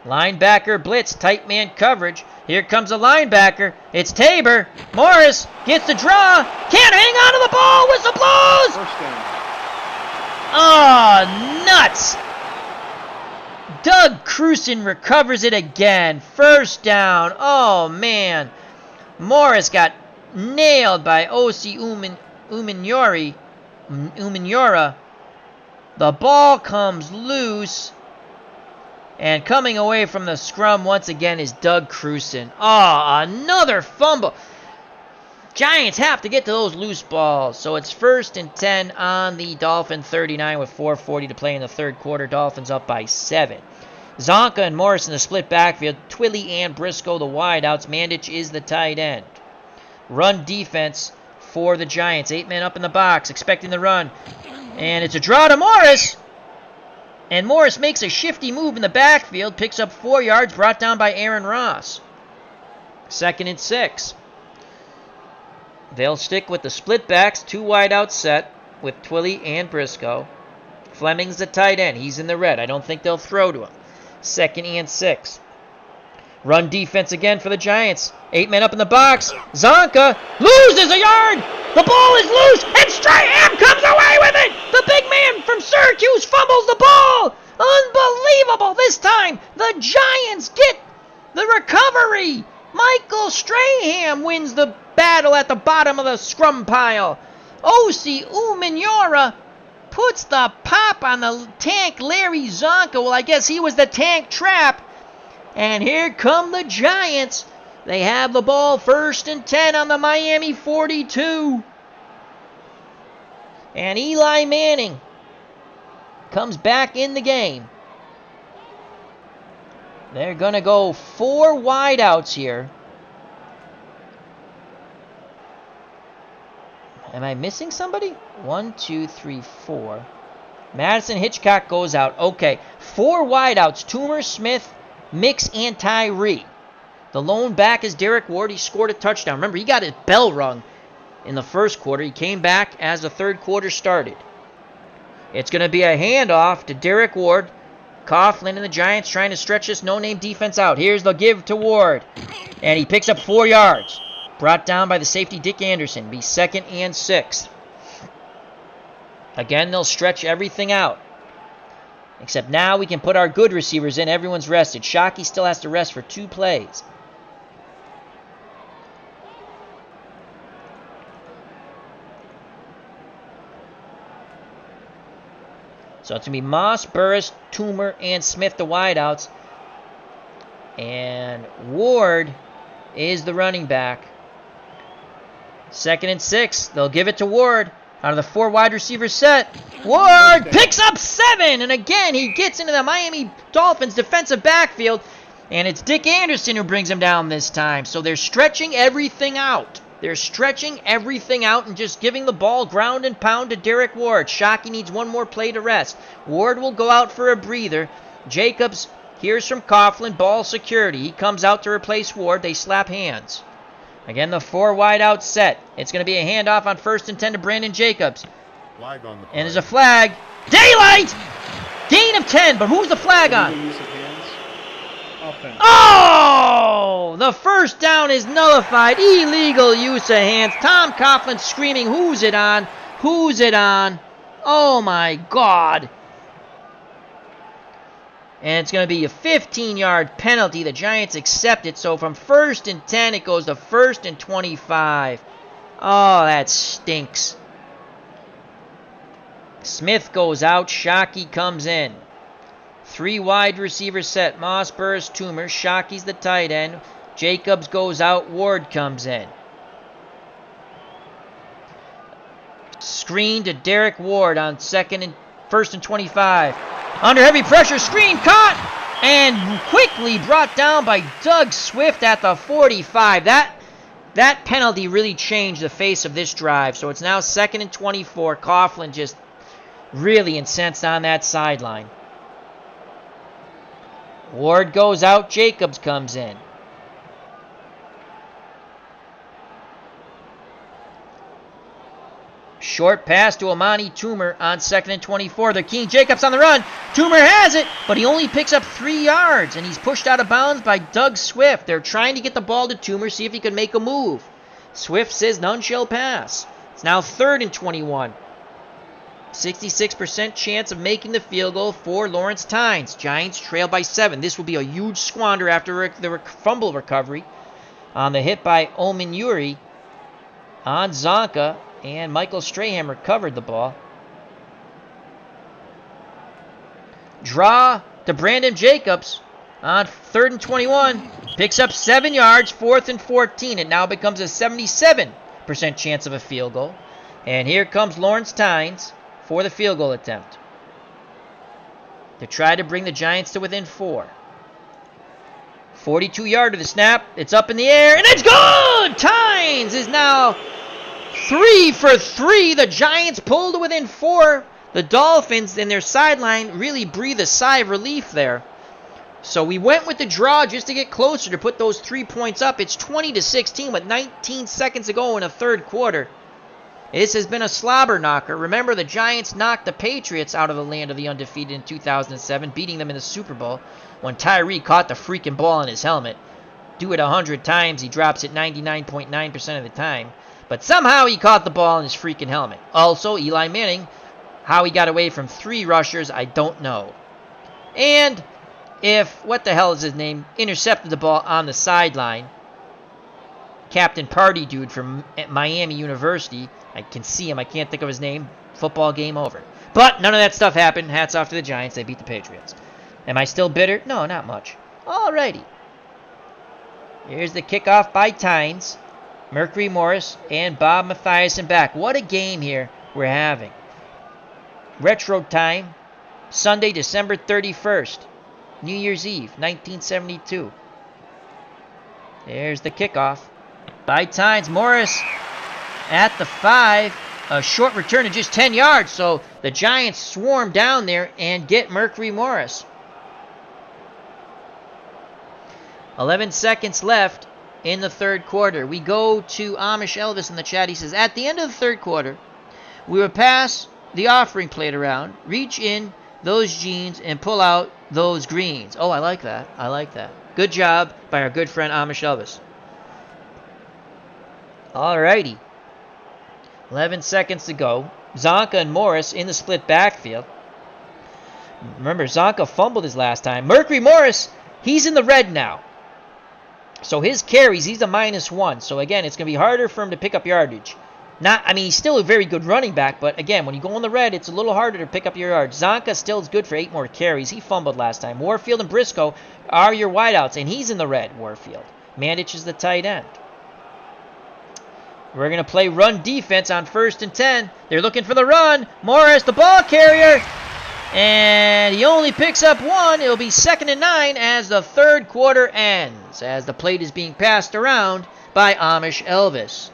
S1: Linebacker blitz, tight man coverage. Here comes a linebacker. It's Tabor. Morris gets the draw. Can't hang on to the ball. Whistle blows.
S2: First down.
S1: Oh, nuts. Doug Cruson recovers it again. First down. Oh, man. Morris got nailed by Osi Umenyiora. The ball comes loose. And coming away from the scrum once again is Doug Cruson. Oh, another fumble. Giants have to get to those loose balls. So it's 1st and 10 on the Dolphin 39 with 4:40 to play in the third quarter. Dolphins up by 7. Zonka and Morris in the split backfield. Twilley and Briscoe the wideouts. Mandich is the tight end. Run defense for the Giants. 8 men up in the box expecting the run. And it's a draw to Morris. And Morris makes a shifty move in the backfield. Picks up 4 yards brought down by Aaron Ross. 2nd and 6. They'll stick with the split backs, 2 wide out set with Twilley and Briscoe. Fleming's the tight end. He's in the red. I don't think they'll throw to him. 2nd and 6. Run defense again for the Giants. 8 men up in the box. Zonka loses a yard. The ball is loose, and Strahan comes away with it. The big man from Syracuse fumbles the ball. Unbelievable. This time, the Giants get the recovery. Michael Strahan wins the battle at the bottom of the scrum pile. Osi Umenyiora puts the pop on the tank Larry Zonka. Well, I guess he was the tank trap. And here come the Giants. They have the ball 1st and 10 on the Miami 42. And Eli Manning comes back in the game. They're going to go 4 wideouts here. Am I missing somebody? 1, 2, 3, 4. Madison Hitchcock goes out. Okay, 4 wideouts. Toomer, Smith, Mix, and Tyree. The lone back is Derek Ward. He scored a touchdown. Remember, he got his bell rung in the first quarter. He came back as the third quarter started. It's going to be a handoff to Derek Ward. Coughlin and the Giants trying to stretch this no-name defense out. Here's the give to Ward. And he picks up 4 yards. Brought down by the safety Dick Anderson. Be 2nd and 6. Again, they'll stretch everything out. Except now we can put our good receivers in. Everyone's rested. Shockey still has to rest for 2 plays. So it's going to be Moss, Burris, Toomer, and Smith, the wideouts. And Ward is the running back. 2nd and 6. They'll give it to Ward. Out of the 4 wide receiver set. Ward picks up 7. And again, he gets into the Miami Dolphins defensive backfield. And it's Dick Anderson who brings him down this time. So they're stretching everything out. They're stretching everything out and just giving the ball ground and pound to Derek Ward. Shockey needs 1 more play to rest. Ward will go out for a breather. Jacobs hears from Coughlin. Ball security. He comes out to replace Ward. They slap hands. Again, the 4 wide out set. It's going to be a handoff on 1st and 10 to Brandon Jacobs.
S2: Flag on the play.
S1: And there's a flag. Daylight! Gain of 10, but who's the flag on? Oh! The first down is nullified. Illegal use of hands. Tom Coughlin screaming, who's it on? Who's it on? Oh my God. And it's going to be a 15-yard penalty. The Giants accept it. So from 1st and 10, it goes to 1st and 25. Oh, that stinks. Smith goes out. Shockey comes in. 3 wide receiver set. Moss, Burris, Toomer. Shockey's the tight end. Jacobs goes out. Ward comes in. Screen to Derek Ward on 1st and 25. Under heavy pressure, screen caught and quickly brought down by Doug Swift at the 45. That penalty really changed the face of this drive. So it's now 2nd and 24. Coughlin just really incensed on that sideline. Ward goes out. Jacobs comes in. Short pass to Amani Toomer on 2nd and 24. They're keying Jacobs on the run. Toomer has it, but he only picks up 3 yards, and he's pushed out of bounds by Doug Swift. They're trying to get the ball to Toomer, see if he can make a move. Swift says none shall pass. It's now 3rd and 21. 66% chance of making the field goal for Lawrence Tynes. Giants trail by 7. This will be a huge squander after the fumble recovery on the hit by Omen Yuri on Zonka. And Michael Strahan recovered the ball. Draw to Brandon Jacobs on 3rd and 21. Picks up 7 yards, 4th and 14. It now becomes a 77% chance of a field goal. And here comes Lawrence Tynes for the field goal attempt to try to bring the Giants to within 4. 42-yard to the snap. It's up in the air, and it's good! Tynes is now 3 for 3. The Giants pulled to within 4. The Dolphins in their sideline really breathe a sigh of relief there. So we went with the draw just to get closer to put those 3 points up. It's 20-16 with 19 seconds to go in the third quarter. This has been a slobber knocker. Remember, the Giants knocked the Patriots out of the land of the undefeated in 2007, beating them in the Super Bowl when Tyree caught the freaking ball in his helmet. Do it 100 times, he drops it 99.9% of the time. But somehow he caught the ball in his freaking helmet. Also, Eli Manning, how he got away from 3 rushers, I don't know. And if, what the hell is his name, intercepted the ball on the sideline. Captain Party dude from Miami University. I can see him. I can't think of his name. Football game over. But none of that stuff happened. Hats off to the Giants. They beat the Patriots. Am I still bitter? No, not much. Alrighty. Here's the kickoff by Tynes, Mercury Morris, and Bob Mathiasen back. What a game here we're having. Retro time, Sunday, December 31st, New Year's Eve, 1972. There's the kickoff by Tynes. Morris at the 5. A short return of just 10 yards, so the Giants swarm down there and get Mercury Morris. 11 seconds left in the third quarter. We go to Amish Elvis in the chat. He says, at the end of the third quarter, we would pass the offering plate around, reach in those jeans, and pull out those greens. Oh, I like that. I like that. Good job by our good friend Amish Elvis. Alrighty. 11 seconds to go. Zonka and Morris in the split backfield. Remember, Zonka fumbled his last time. Mercury Morris, he's in the red now. So his carries, he's a -1. So again, it's going to be harder for him to pick up yardage. He's still a very good running back, but again, when you go in the red, it's a little harder to pick up your yards. Zonka still is good for 8 more carries. He fumbled last time. Warfield and Briscoe are your wideouts, and he's in the red, Warfield. Mandich is the tight end. We're going to play run defense on 1st and 10. They're looking for the run. Morris, the ball carrier. And he only picks up 1. It'll be 2nd and 9 as the third quarter ends, as the plate is being passed around by Amish Elvis.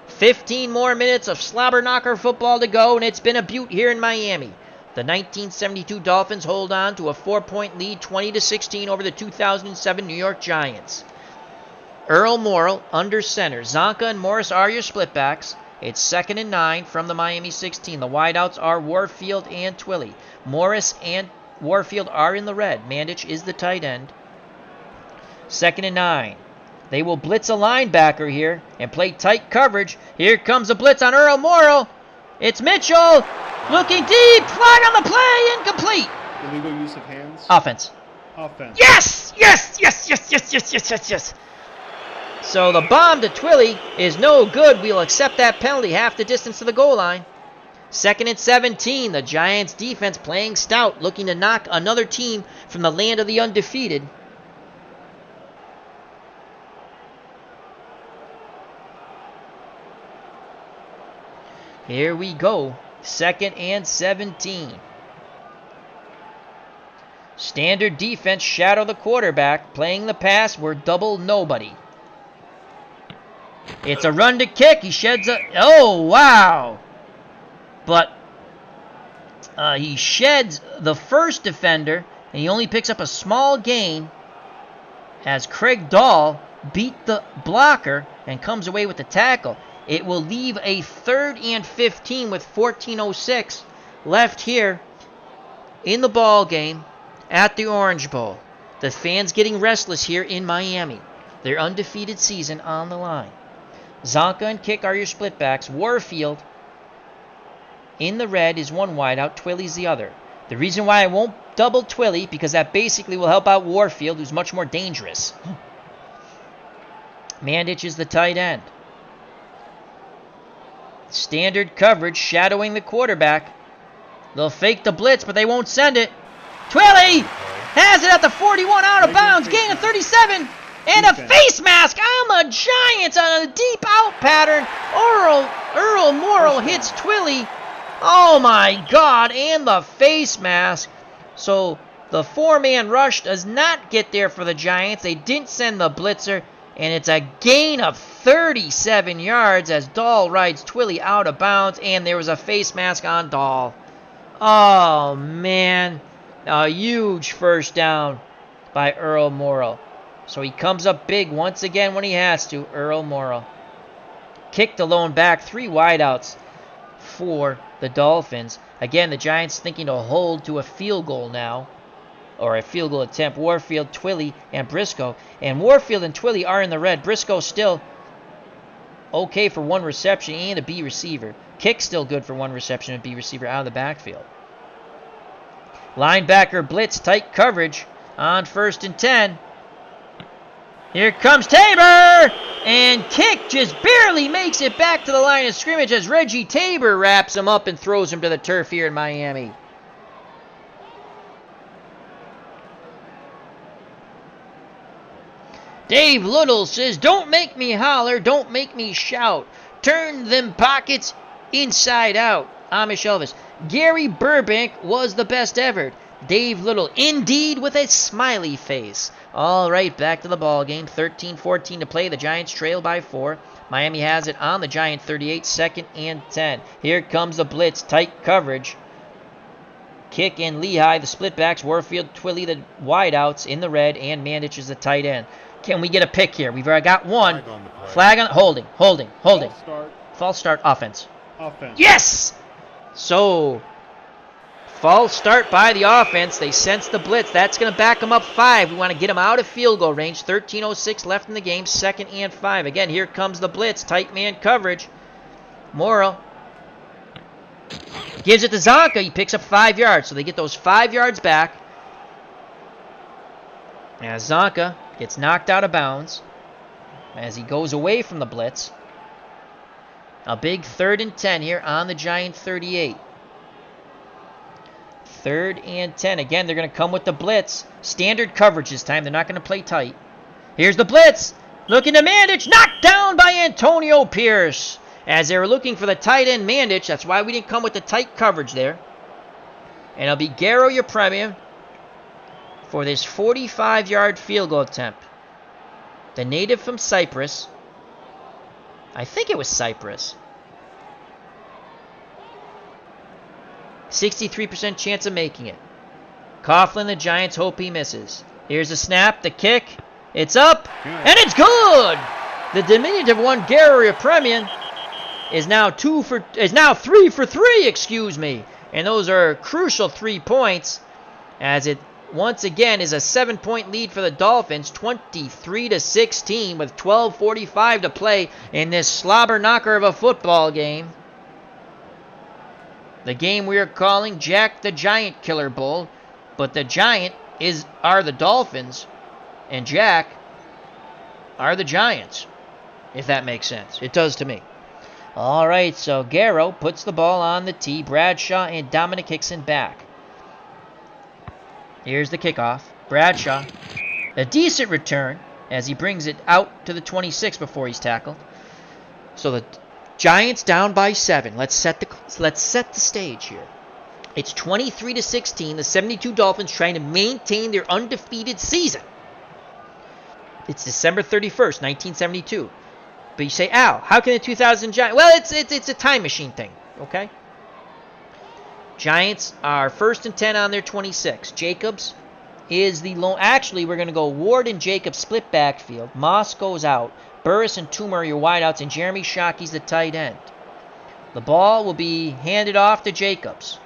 S1: 15 more minutes of slobber knocker football to go, and it's been a beaut here in Miami. The 1972 Dolphins hold on to a 4-point lead, 20-16 over the 2007 New York Giants. Earl Morrill under center. Zonka and Morris are your splitbacks. It's 2nd and 9 from the Miami 16. The wideouts are Warfield and Twilly. Morris and Warfield are in the red. Mandich is the tight end. 2nd and 9. They will blitz a linebacker here and play tight coverage. Here comes a blitz on Earl Morrill. It's Mitchell looking deep. Flag on the play. Incomplete.
S2: Illegal use of hands.
S1: Offense. Yes! Yes! Yes! Yes! Yes! Yes! Yes! Yes! Yes! So the bomb to Twilly is no good. We'll accept that penalty, half the distance to the goal line. 2nd and 17. The Giants defense playing stout, looking to knock another team from the land of the undefeated. Here we go. 2nd and 17. Standard defense, shadow the quarterback. Playing the pass, we're double nobody. It's a run to kick. He sheds a... Oh, wow. But he sheds the first defender, and he only picks up a small gain as Craig Dahl beat the blocker and comes away with the tackle. It will leave a 3rd and 15 with 14:06 left here in the ball game at the Orange Bowl. The fans getting restless here in Miami. Their undefeated season on the line. Zonka and Kick are your splitbacks. Warfield in the red is one wideout. Twilly's the other. The reason why I won't double Twilly, because that basically will help out Warfield, who's much more dangerous. Mandich is the tight end. Standard coverage, shadowing the quarterback. They'll fake the blitz, but they won't send it. Twilly has it at the 41, out of bounds, gain of 37. And a face mask on the Giants on a deep out pattern. Earl Morrill hits Twilly. Oh my God, and the face mask. So the 4-man rush does not get there for the Giants. They didn't send the blitzer, and it's a gain of 37 yards as Dahl rides Twilly out of bounds, and there was a face mask on Dahl. Oh man, a huge first down by Earl Morrill. So he comes up big once again when he has to, Earl Morrill. Kicked alone back, 3 wideouts for the Dolphins. Again, the Giants thinking to hold to a field goal now, or a field goal attempt. Warfield, Twilly, and Briscoe. And Warfield and Twilly are in the red. Briscoe still okay for 1 reception and a B receiver. Kick still good for 1 reception and B receiver out of the backfield. Linebacker blitz, tight coverage on 1st and 10. Here comes Tabor! And just barely makes it back to the line of scrimmage as Reggie Tabor wraps him up and throws him to the turf here in Miami. Dave Little says, "Don't make me holler, don't make me shout. Turn them pockets inside out." Amish Elvis. Gary Burbank was the best ever. Dave Little, indeed, with a smiley face. All right, back to the ball game. 13-14 to play. The Giants trail by 4. Miami has it on the Giant 38, 2nd and 10. Here comes the blitz. Tight coverage. Kick and Lehigh, the splitbacks. Warfield, Twilly, the wideouts in the red, and Mandich is the tight end. Can we get a pick here? We've already got one. Flag on holding. False start offense. Yes! So, false start by the offense. They sense the blitz. That's going to back them up 5. We want to get them out of field goal range. 13:06 left in the game. 2nd and 5. Again, here comes the blitz. Tight man coverage. Morrow gives it to Zonka. He picks up 5 yards. So they get those 5 yards back. As Zonka gets knocked out of bounds as he goes away from the blitz. A big 3rd and 10 here on the Giant 38. 3rd and 10. Again, they're going to come with the blitz. Standard coverage this time. They're not going to play tight. Here's the blitz. Looking to Mandich. Knocked down by Antonio Pierce. As they were looking for the tight end Mandich. That's why we didn't come with the tight coverage there. And it'll be Garo your premium for this 45-yard field goal attempt. The native from Cyprus. I think it was Cyprus. 63% chance of making it. Coughlin, the Giants hope he misses. Here's the snap, the kick. It's up, and it's good! The diminutive one, Gary Premian, is now 3 for 3, excuse me. And those are crucial 3 points, as it once again is a 7-point lead for the Dolphins, 23-16 with 12:45 to play in this slobber knocker of a football game. The game we are calling Jack the Giant Killer Bowl, but the Giant are the Dolphins, and Jack are the Giants, if that makes sense. It does to me. All right, so Garo puts the ball on the tee. Bradshaw and Dominic Hickson back. Here's the kickoff. Bradshaw, a decent return as he brings it out to the 26 before he's tackled. So the Giants down by 7. Let's set the stage here. It's 23-16. The 72 Dolphins trying to maintain their undefeated season. It's December 31st, 1972. But you say, Al, how can the 2000 Giants? Well, it's a time machine thing, okay? Giants are 1st and 10 on their 26. Jacobs is the lone. Actually, we're going to go Ward and Jacobs split backfield. Moss goes out. Burris and Toomer are your wideouts, and Jeremy Shockey's the tight end. The ball will be handed off to Jacobs.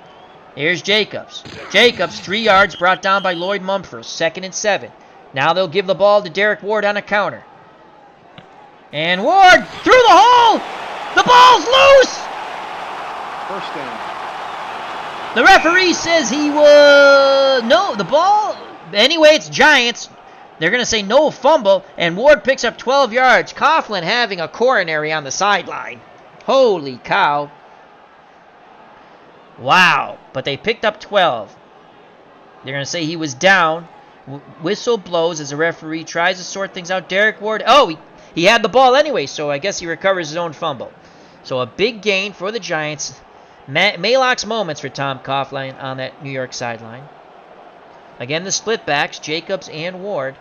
S1: Here's Jacobs. Jacobs, 3 yards, brought down by Lloyd Mumford. 2nd and 7. Now they'll give the ball to Derek Ward on a counter. And Ward through the hole! The ball's loose!
S2: 1st down.
S1: The referee says he was... No, the ball... Anyway, it's Giants. They're going to say no fumble, and Ward picks up 12 yards. Coughlin having a coronary on the sideline. Holy cow. Wow. But they picked up 12. They're going to say he was down. Whistle blows as the referee tries to sort things out. Derek Ward... Oh, he had the ball anyway, so I guess he recovers his own fumble. So a big gain for the Giants. Maalox moments for Tom Coughlin on that New York sideline. Again, the split backs, Jacobs and Ward.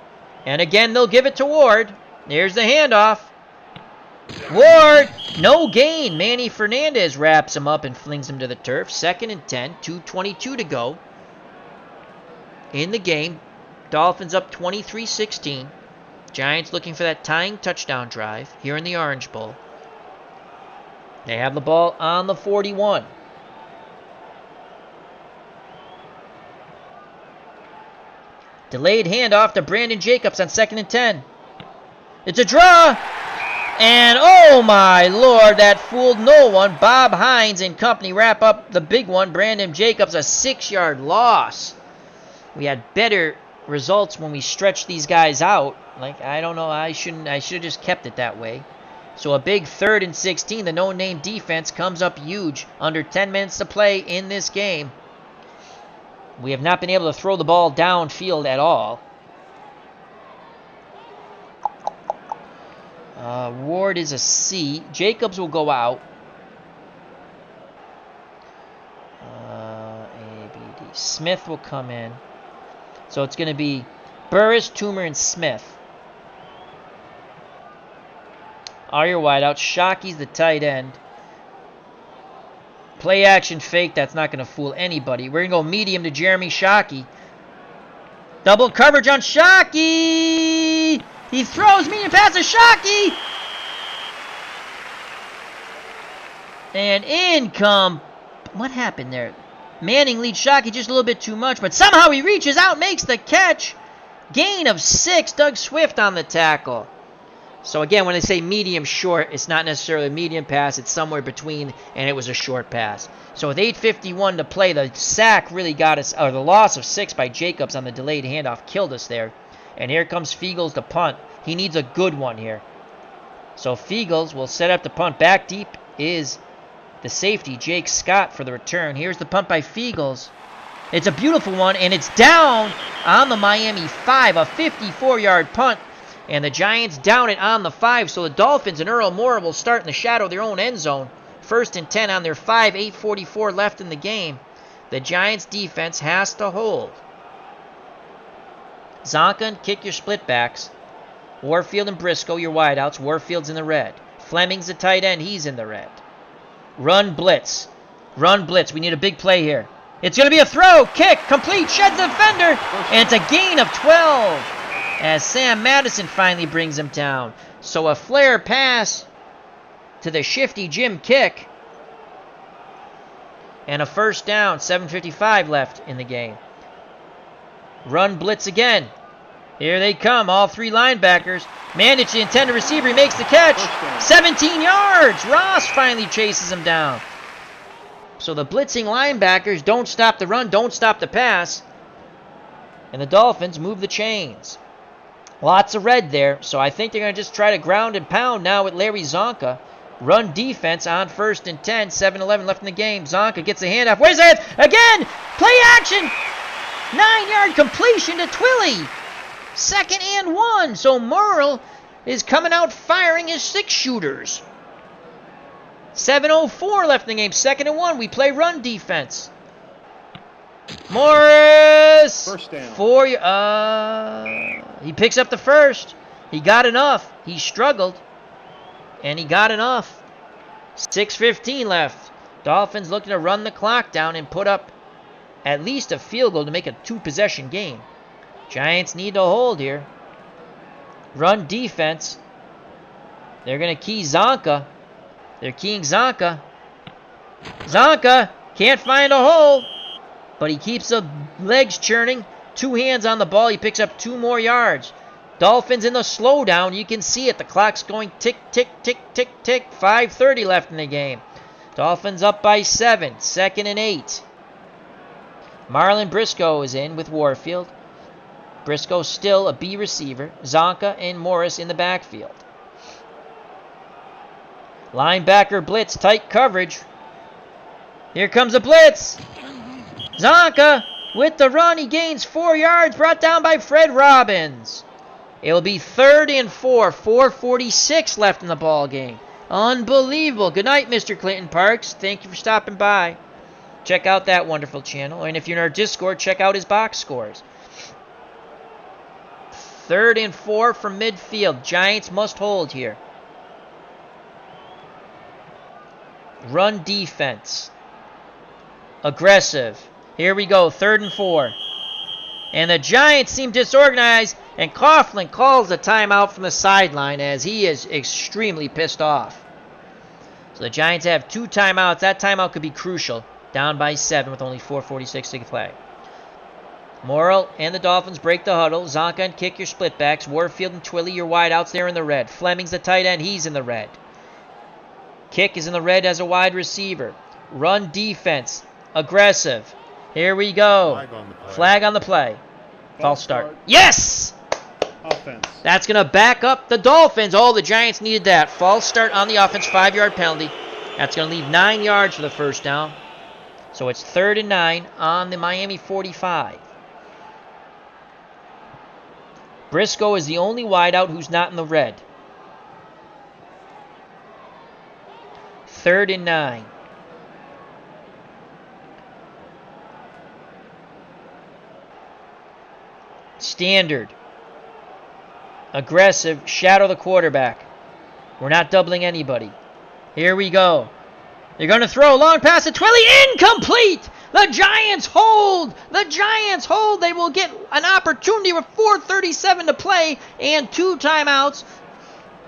S1: And again, they'll give it to Ward. There's the handoff. Ward, no gain. Manny Fernandez wraps him up and flings him to the turf. 2nd and 10, 2:22 to go in the game. Dolphins up 23-16. Giants looking for that tying touchdown drive here in the Orange Bowl. They have the ball on the 41. Delayed handoff to Brandon Jacobs on 2nd and 10. It's a draw. And oh my lord, that fooled no one. Bob Hines and company wrap up the big one. Brandon Jacobs, a 6-yard loss. We had better results when we stretched these guys out. Like, I don't know, I should have just kept it that way. So a big 3rd and 16. The no-name defense comes up huge. Under 10 minutes to play in this game. We have not been able to throw the ball downfield at all. Ward is a C. Jacobs will go out. A, B, D. Smith will come in. So it's going to be Burris, Toomer, and Smith. Are your wideouts. Shockey's the tight end. Play action fake. That's not going to fool anybody. We're going to go medium to Jeremy Shockey. Double coverage on Shockey. He throws medium pass to Shockey. And in come... What happened there? Manning leads Shockey just a little bit too much, but somehow he reaches out, makes the catch. Gain of 6. Doug Swift on the tackle. So again, when they say medium short, it's not necessarily a medium pass. It's somewhere between, and it was a short pass. So with 8:51 to play, the sack really got us, or the loss of 6 by Jacobs on the delayed handoff killed us there. And here comes Fiegels to punt. He needs a good one here. So Fiegels will set up the punt. Back deep is the safety, Jake Scott, for the return. Here's the punt by Fiegels. It's a beautiful one, and it's down on the Miami 5, a 54-yard punt. And the Giants down it on the 5, so the Dolphins and Earl Moore will start in the shadow of their own end zone. 1st and 10 on their 5, 8:44 left in the game. The Giants defense has to hold. Zonka and kick your split backs. Warfield and Briscoe, your wideouts. Warfield's in the red. Fleming's the tight end. He's in the red. Run blitz. Run blitz. We need a big play here. It's going to be a throw. Kick. Complete. Sheds the defender. And it's a gain of 12. As Sam Madison finally brings him down. So a flare pass to the shifty Jim Kick. And a first down. 7:55 left in the game. Run blitz again. Here they come, all 3 linebackers. Mandich, the intended receiver, he makes the catch. 17 yards. Ross finally chases him down. So the blitzing linebackers don't stop the run, don't stop the pass. And the Dolphins move the chains. Lots of red there, so I think they're going to just try to ground and pound now with Larry Zonka. Run defense on 1st and 10, 7:11 left in the game. Zonka gets a handoff. Where's that? Again! Play action! 9-yard completion to Twilly. 2nd and 1. So Merle is coming out firing his 6-shooters. 7:04 left in the game. 2nd and 1. We play run defense. Morris.
S2: First down.
S1: He picks up the first. He got enough. He struggled. And he got enough. 6:15 left. Dolphins looking to run the clock down and put up at least a field goal to make a 2-possession game. Giants need to hold here. Run defense. They're going to key Zonka. They're keying Zonka. Zonka can't find a hole, but he keeps the legs churning. 2 hands on the ball. He picks up 2 more yards. Dolphins in the slowdown. You can see it. The clock's going tick, tick, tick, tick, tick. 5:30 left in the game. Dolphins up by 7. 2nd and 8. Marlon Briscoe is in with Warfield. Briscoe still a B receiver. Zonka and Morris in the backfield. Linebacker blitz, tight coverage. Here comes a blitz. Zonka with the run. He gains 4 yards, brought down by Fred Robbins. It will be 3rd and 4. 4:46 left in the ball game. Unbelievable. Good night, Mr. Clinton Parks. Thank you for stopping by. Check out that wonderful channel. And if you're in our Discord, check out his box scores. 3rd and 4 from midfield. Giants must hold here. Run defense. Aggressive. Here we go. 3rd and 4. And the Giants seem disorganized. And Coughlin calls a timeout from the sideline as he is extremely pissed off. So the Giants have 2 timeouts. That timeout could be crucial. Down by 7 with only 4:46 to play. Morrill and the Dolphins break the huddle. Zonka and kick your split backs. Warfield and Twilly, your wideouts, there in the red. Fleming's the tight end. He's in the red. Kick is in the red as a wide receiver. Run defense. Aggressive. Here we go. Flag on the play. False start. Yes!
S2: offense.
S1: That's going to back up the Dolphins. Oh, the Giants needed that. False start on the offense, 5-yard penalty. That's going to leave 9 yards for the first down. So it's 3rd and 9 on the Miami 45. Briscoe is the only wideout who's not in the red. 3rd and 9. Standard. Aggressive. Shadow the quarterback. We're not doubling anybody. Here we go. They're going to throw a long pass to Twilly. Incomplete! The Giants hold! The Giants hold! They will get an opportunity with 4:37 to play and 2 timeouts.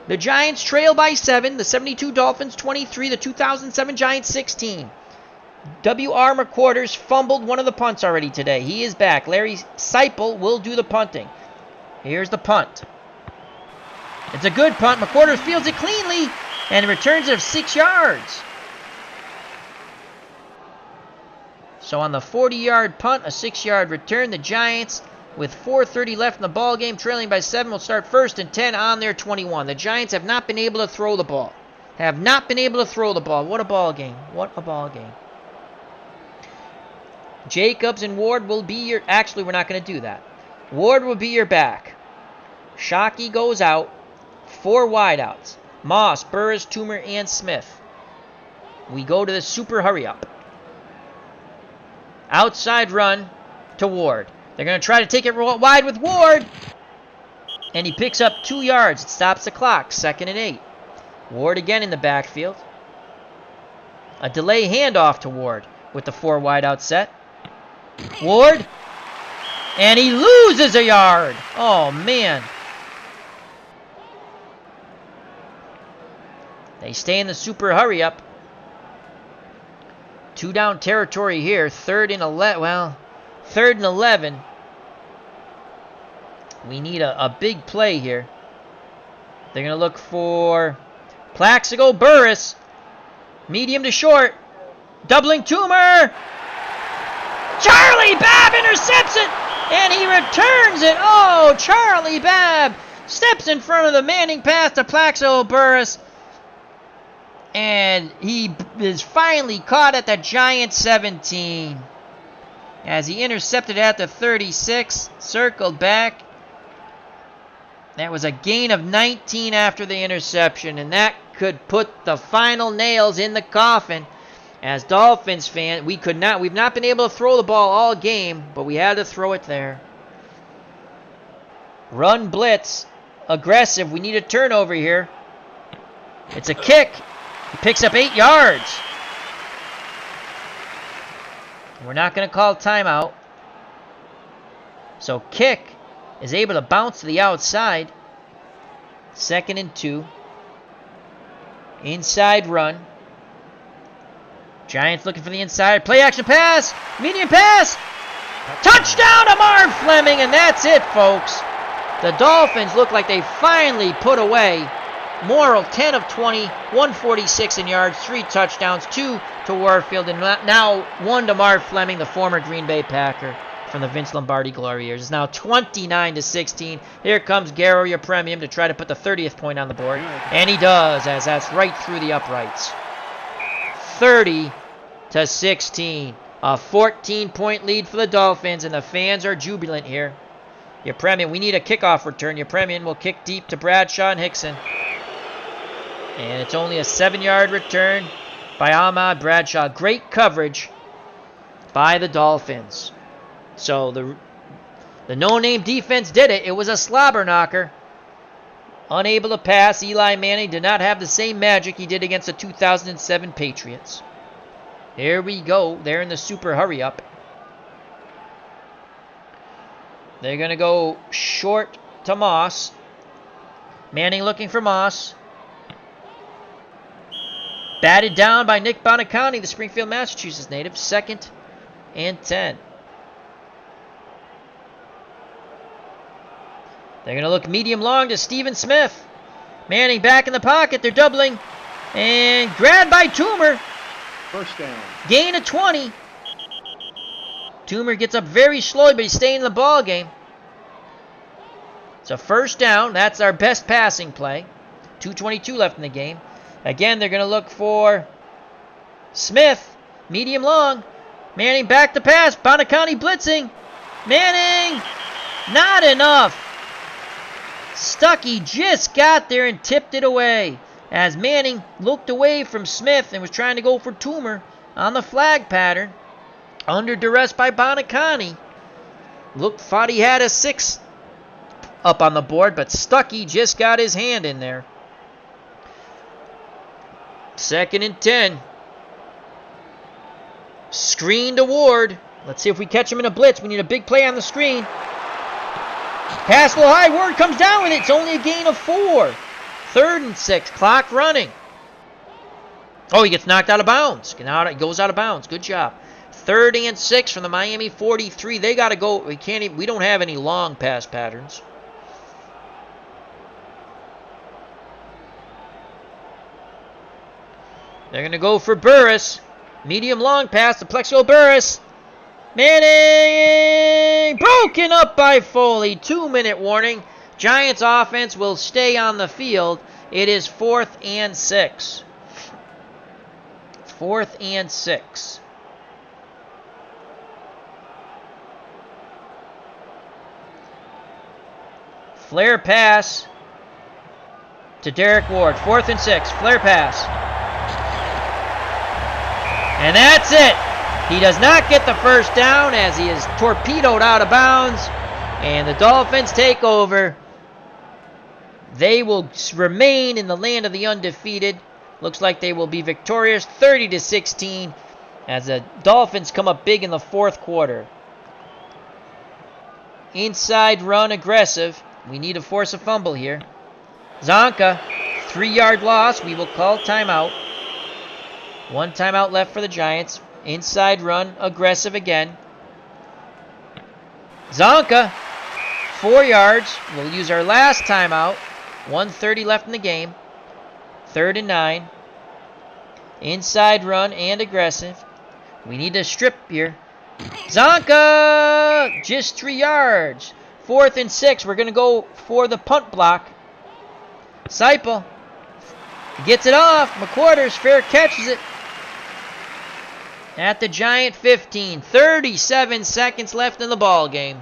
S1: The Giants trail by 7. The 72 Dolphins 23. The 2007 Giants 16. W.R. McQuarters fumbled one of the punts already today. He is back. Larry Seipel will do the punting. Here's the punt. It's a good punt. McQuarters fields it cleanly and returns it of 6 yards. So on the 40-yard punt, a 6-yard return, the Giants, with 4:30 left in the ball game, trailing by 7, will start 1st and 10 on their 21. The Giants have not been able to throw the ball. Have not been able to throw the ball. What a ball game. What a ball game. Jacobs and Ward will be your... Actually, we're not going to do that. Ward will be your back. Shockey goes out. 4 wideouts. Moss, Burris, Toomer, and Smith. We go to the super hurry-up. Outside run to Ward. They're going to try to take it wide with Ward. And he picks up 2 yards. It stops the clock. 2nd and 8. Ward again in the backfield. A delay handoff to Ward with the 4 wideout set. Ward. And he loses a yard. Oh, man. They stay in the super hurry-up. 2 down territory here. 3rd and 11. Well, 3rd and 11. We need a big play here. They're going to look for Plaxico Burris. Medium to short. Doubling Toomer. Charlie Babb intercepts it. And he returns it. Oh, Charlie Babb steps in front of the Manning pass to Plaxico Burris. And he is finally caught at the Giants 17. As he intercepted at the 36, circled back. That was a gain of 19 after the interception, and that could put the final nails in the coffin. As Dolphins fans, we've not been able to throw the ball all game, but we had to throw it there. Run blitz, aggressive. We need a turnover here. It's a kick. He picks up 8 yards. We're not going to call timeout. So kick is able to bounce to the outside. 2nd and 2. Inside run. Giants looking for the inside. Play action pass. Medium pass. Touchdown to Marv Fleming, and that's it, folks. The Dolphins look like they finally put away Morrill, 10 of 20, 146 in yards, 3 touchdowns, 2 to Warfield, and now 1 to Marv Fleming, the former Green Bay Packer from the Vince Lombardi glory years. It's now 29-16. Here comes Garo, your premium, to try to put the 30th point on the board, and he does, as that's right through the uprights. 30-16. A 14-point lead for the Dolphins, and the fans are jubilant here. Your premium, we need a kickoff return. Your premium will kick deep to Bradshaw and Hickson. And it's only a 7-yard return by Ahmad Bradshaw. Great coverage by the Dolphins. So the no-name defense did it. It was a slobber knocker. Unable to pass, Eli Manning did not have the same magic he did against the 2007 Patriots. Here we go. They're in the super hurry-up. They're going to go short to Moss. Manning looking for Moss. Batted down by Nick Bonaconti, the Springfield, Massachusetts native. 2nd and 10. They're going to look medium long to Steven Smith. Manning back in the pocket. They're doubling. And grabbed by Toomer.
S2: First down.
S1: Gain of 20. Toomer gets up very slowly, but he's staying in the ball game. It's a first down. That's our best passing play. 2:22 left in the game. Again, they're going to look for Smith. Medium long. Manning back to pass. Bonacani blitzing. Manning. Not enough. Stuckey just got there and tipped it away as Manning looked away from Smith and was trying to go for Toomer on the flag pattern. Under duress by Bonacani. Thought he had a 6 up on the board, but Stuckey just got his hand in there. 2nd and 10. Screen to Ward. Let's see if we catch him in a blitz. We need a big play on the screen. Pass a little high. Ward comes down with it. It's only a gain of 4. 3rd and 6. Clock running. Oh, he gets knocked out of bounds. He goes out of bounds. Good job. 3rd and 6 from the Miami 43. They got to go. We don't have any long pass patterns. They're going to go for Burris. Medium long pass to Plexico Burris. Manning! Broken up by Foley. 2-minute warning. Giants offense will stay on the field. It is 4th and 6. 4th and 6. Flare pass to Derek Ward. 4th and 6. Flare pass. And that's it. He does not get the first down as he is torpedoed out of bounds. And the Dolphins take over. They will remain in the land of the undefeated. Looks like they will be victorious 30-16 as the Dolphins come up big in the 4th quarter. Inside run aggressive. We need to force a fumble here. Zonka, 3-yard loss. We will call timeout. 1 timeout left for the Giants. Inside run, aggressive again. Zonka, 4 yards. We'll use our last timeout. 1:30 left in the game. 3rd and 9. Inside run and aggressive. We need to strip here. Zonka, just 3 yards. 4th and 6. We're going to go for the punt block. Seipel gets it off. McQuarters fair catches it. At the Giant 15. 37 seconds left in the ball game.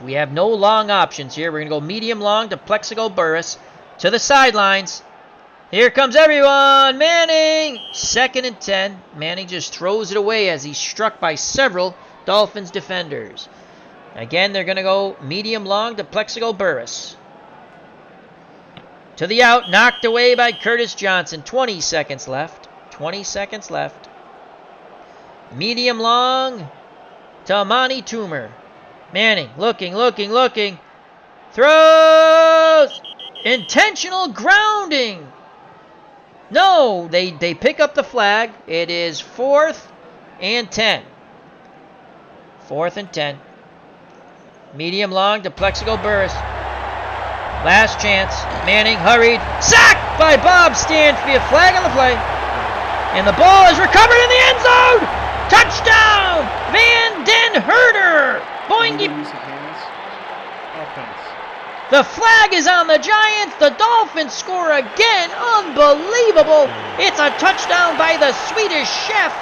S1: We have no long options here. We're going to go medium long to Plexico Burris. To the sidelines. Here comes everyone. Manning. 2nd and 10. Manning just throws it away as he's struck by several Dolphins defenders. Again, they're going to go medium long to Plexico Burris. To the out. Knocked away by Curtis Johnson. 20 seconds left. 20 seconds left. Medium long to Amani Toomer. Manning looking. Throws. Intentional grounding. No, they pick up the flag. It is 4th and 10. 4th and 10. Medium long to Plexico Burris. Last chance. Manning hurried. Sacked by Bob Stanfield. Flag on the play. And the ball is recovered in the end zone. Touchdown! Van Den Herder. Boingy. The flag is on the Giants. The Dolphins score again. Unbelievable. It's a touchdown by the Swedish chef.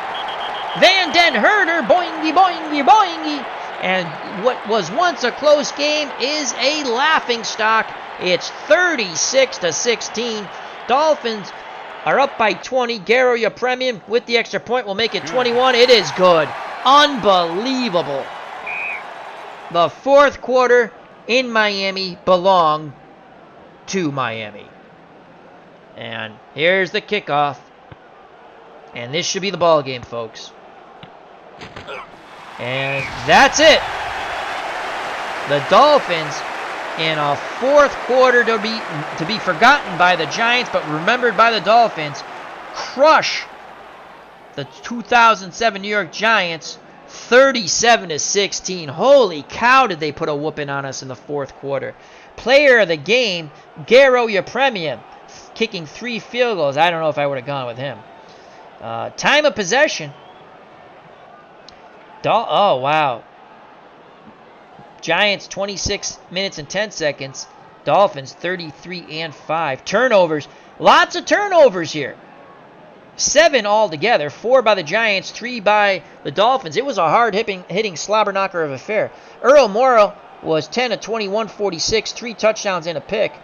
S1: Van Den Herder. Boingy. And what was once a close game is a laughingstock. It's 36-16. Dolphins are up by 20. Garo Yepremian with the extra point will make it 21. It is good. Unbelievable. The 4th quarter in Miami belonged to Miami. And here's the kickoff. And this should be the ball game, folks. And that's it. The Dolphins in a 4th quarter to be forgotten by the Giants, but remembered by the Dolphins, crush the 2007 New York Giants 37-16. Holy cow, did they put a whooping on us in the 4th quarter. Player of the game, Garo Yepremian, kicking 3 field goals. I don't know if I would have gone with him. Time of possession. Oh, wow. Giants 26 minutes and 10 seconds. Dolphins 33 and 5. Turnovers. Lots of turnovers here. 7 altogether. 4 by the Giants, 3 by the Dolphins. It was a hard-hitting slobber knocker of an affair. Earl Morrall was 10 of 21, 46, 3 touchdowns and a pick.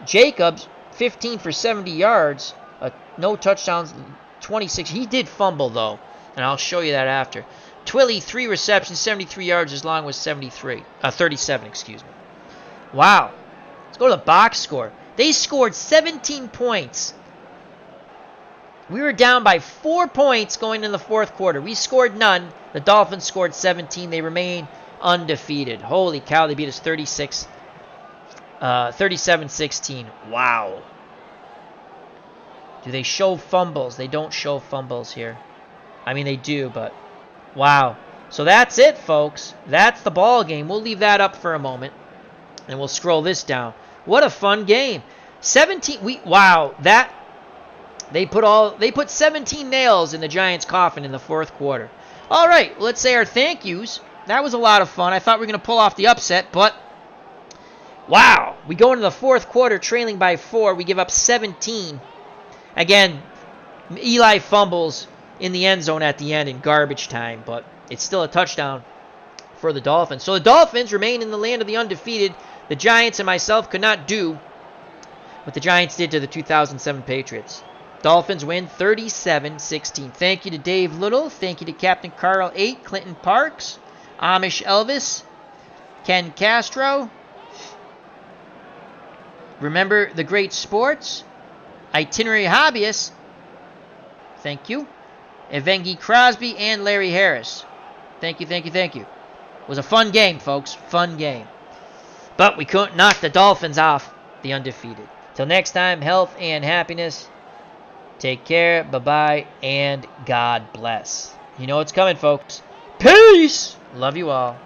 S1: Jacobs, 15 for 70 yards, no touchdowns, 26. He did fumble, though, and I'll show you that after. Twilly, 3 receptions, 73 yards. His long was 37, excuse me. Wow. Let's go to the box score. They scored 17 points. We were down by 4 points going in the fourth quarter. We scored none. The Dolphins scored 17. They remain undefeated. Holy cow, they beat us 37-16. Wow. Do they show fumbles? They don't show fumbles here. I mean, they do, but wow. So that's it, folks. That's the ball game. We'll leave that up for a moment, and we'll scroll this down. What a fun game. 17. Wow. That they put 17 nails in the Giants' coffin in the fourth quarter. All right, let's say our thank yous. That was a lot of fun. I thought we were going to pull off the upset, but wow. We go into the fourth quarter trailing by 4. We give up 17. Again, Eli fumbles in the end zone at the end in garbage time, but it's still a touchdown for the Dolphins. So the Dolphins remain in the land of the undefeated. The Giants and myself could not do what the Giants did to the 2007 Patriots. Dolphins win 37-16. Thank you to Dave Little. Thank you to Captain Carl 8, Clinton Parks, Amish Elvis, Ken Castro. Remember the great sports, Itinerary Hobbyists. Thank you. Evengi Crosby and Larry Harris. Thank you, thank you, thank you. It was a fun game, folks. Fun game. But we couldn't knock the Dolphins off the undefeated. Till next time, health and happiness. Take care, bye-bye, and God bless. You know what's coming, folks. Peace! Love you all.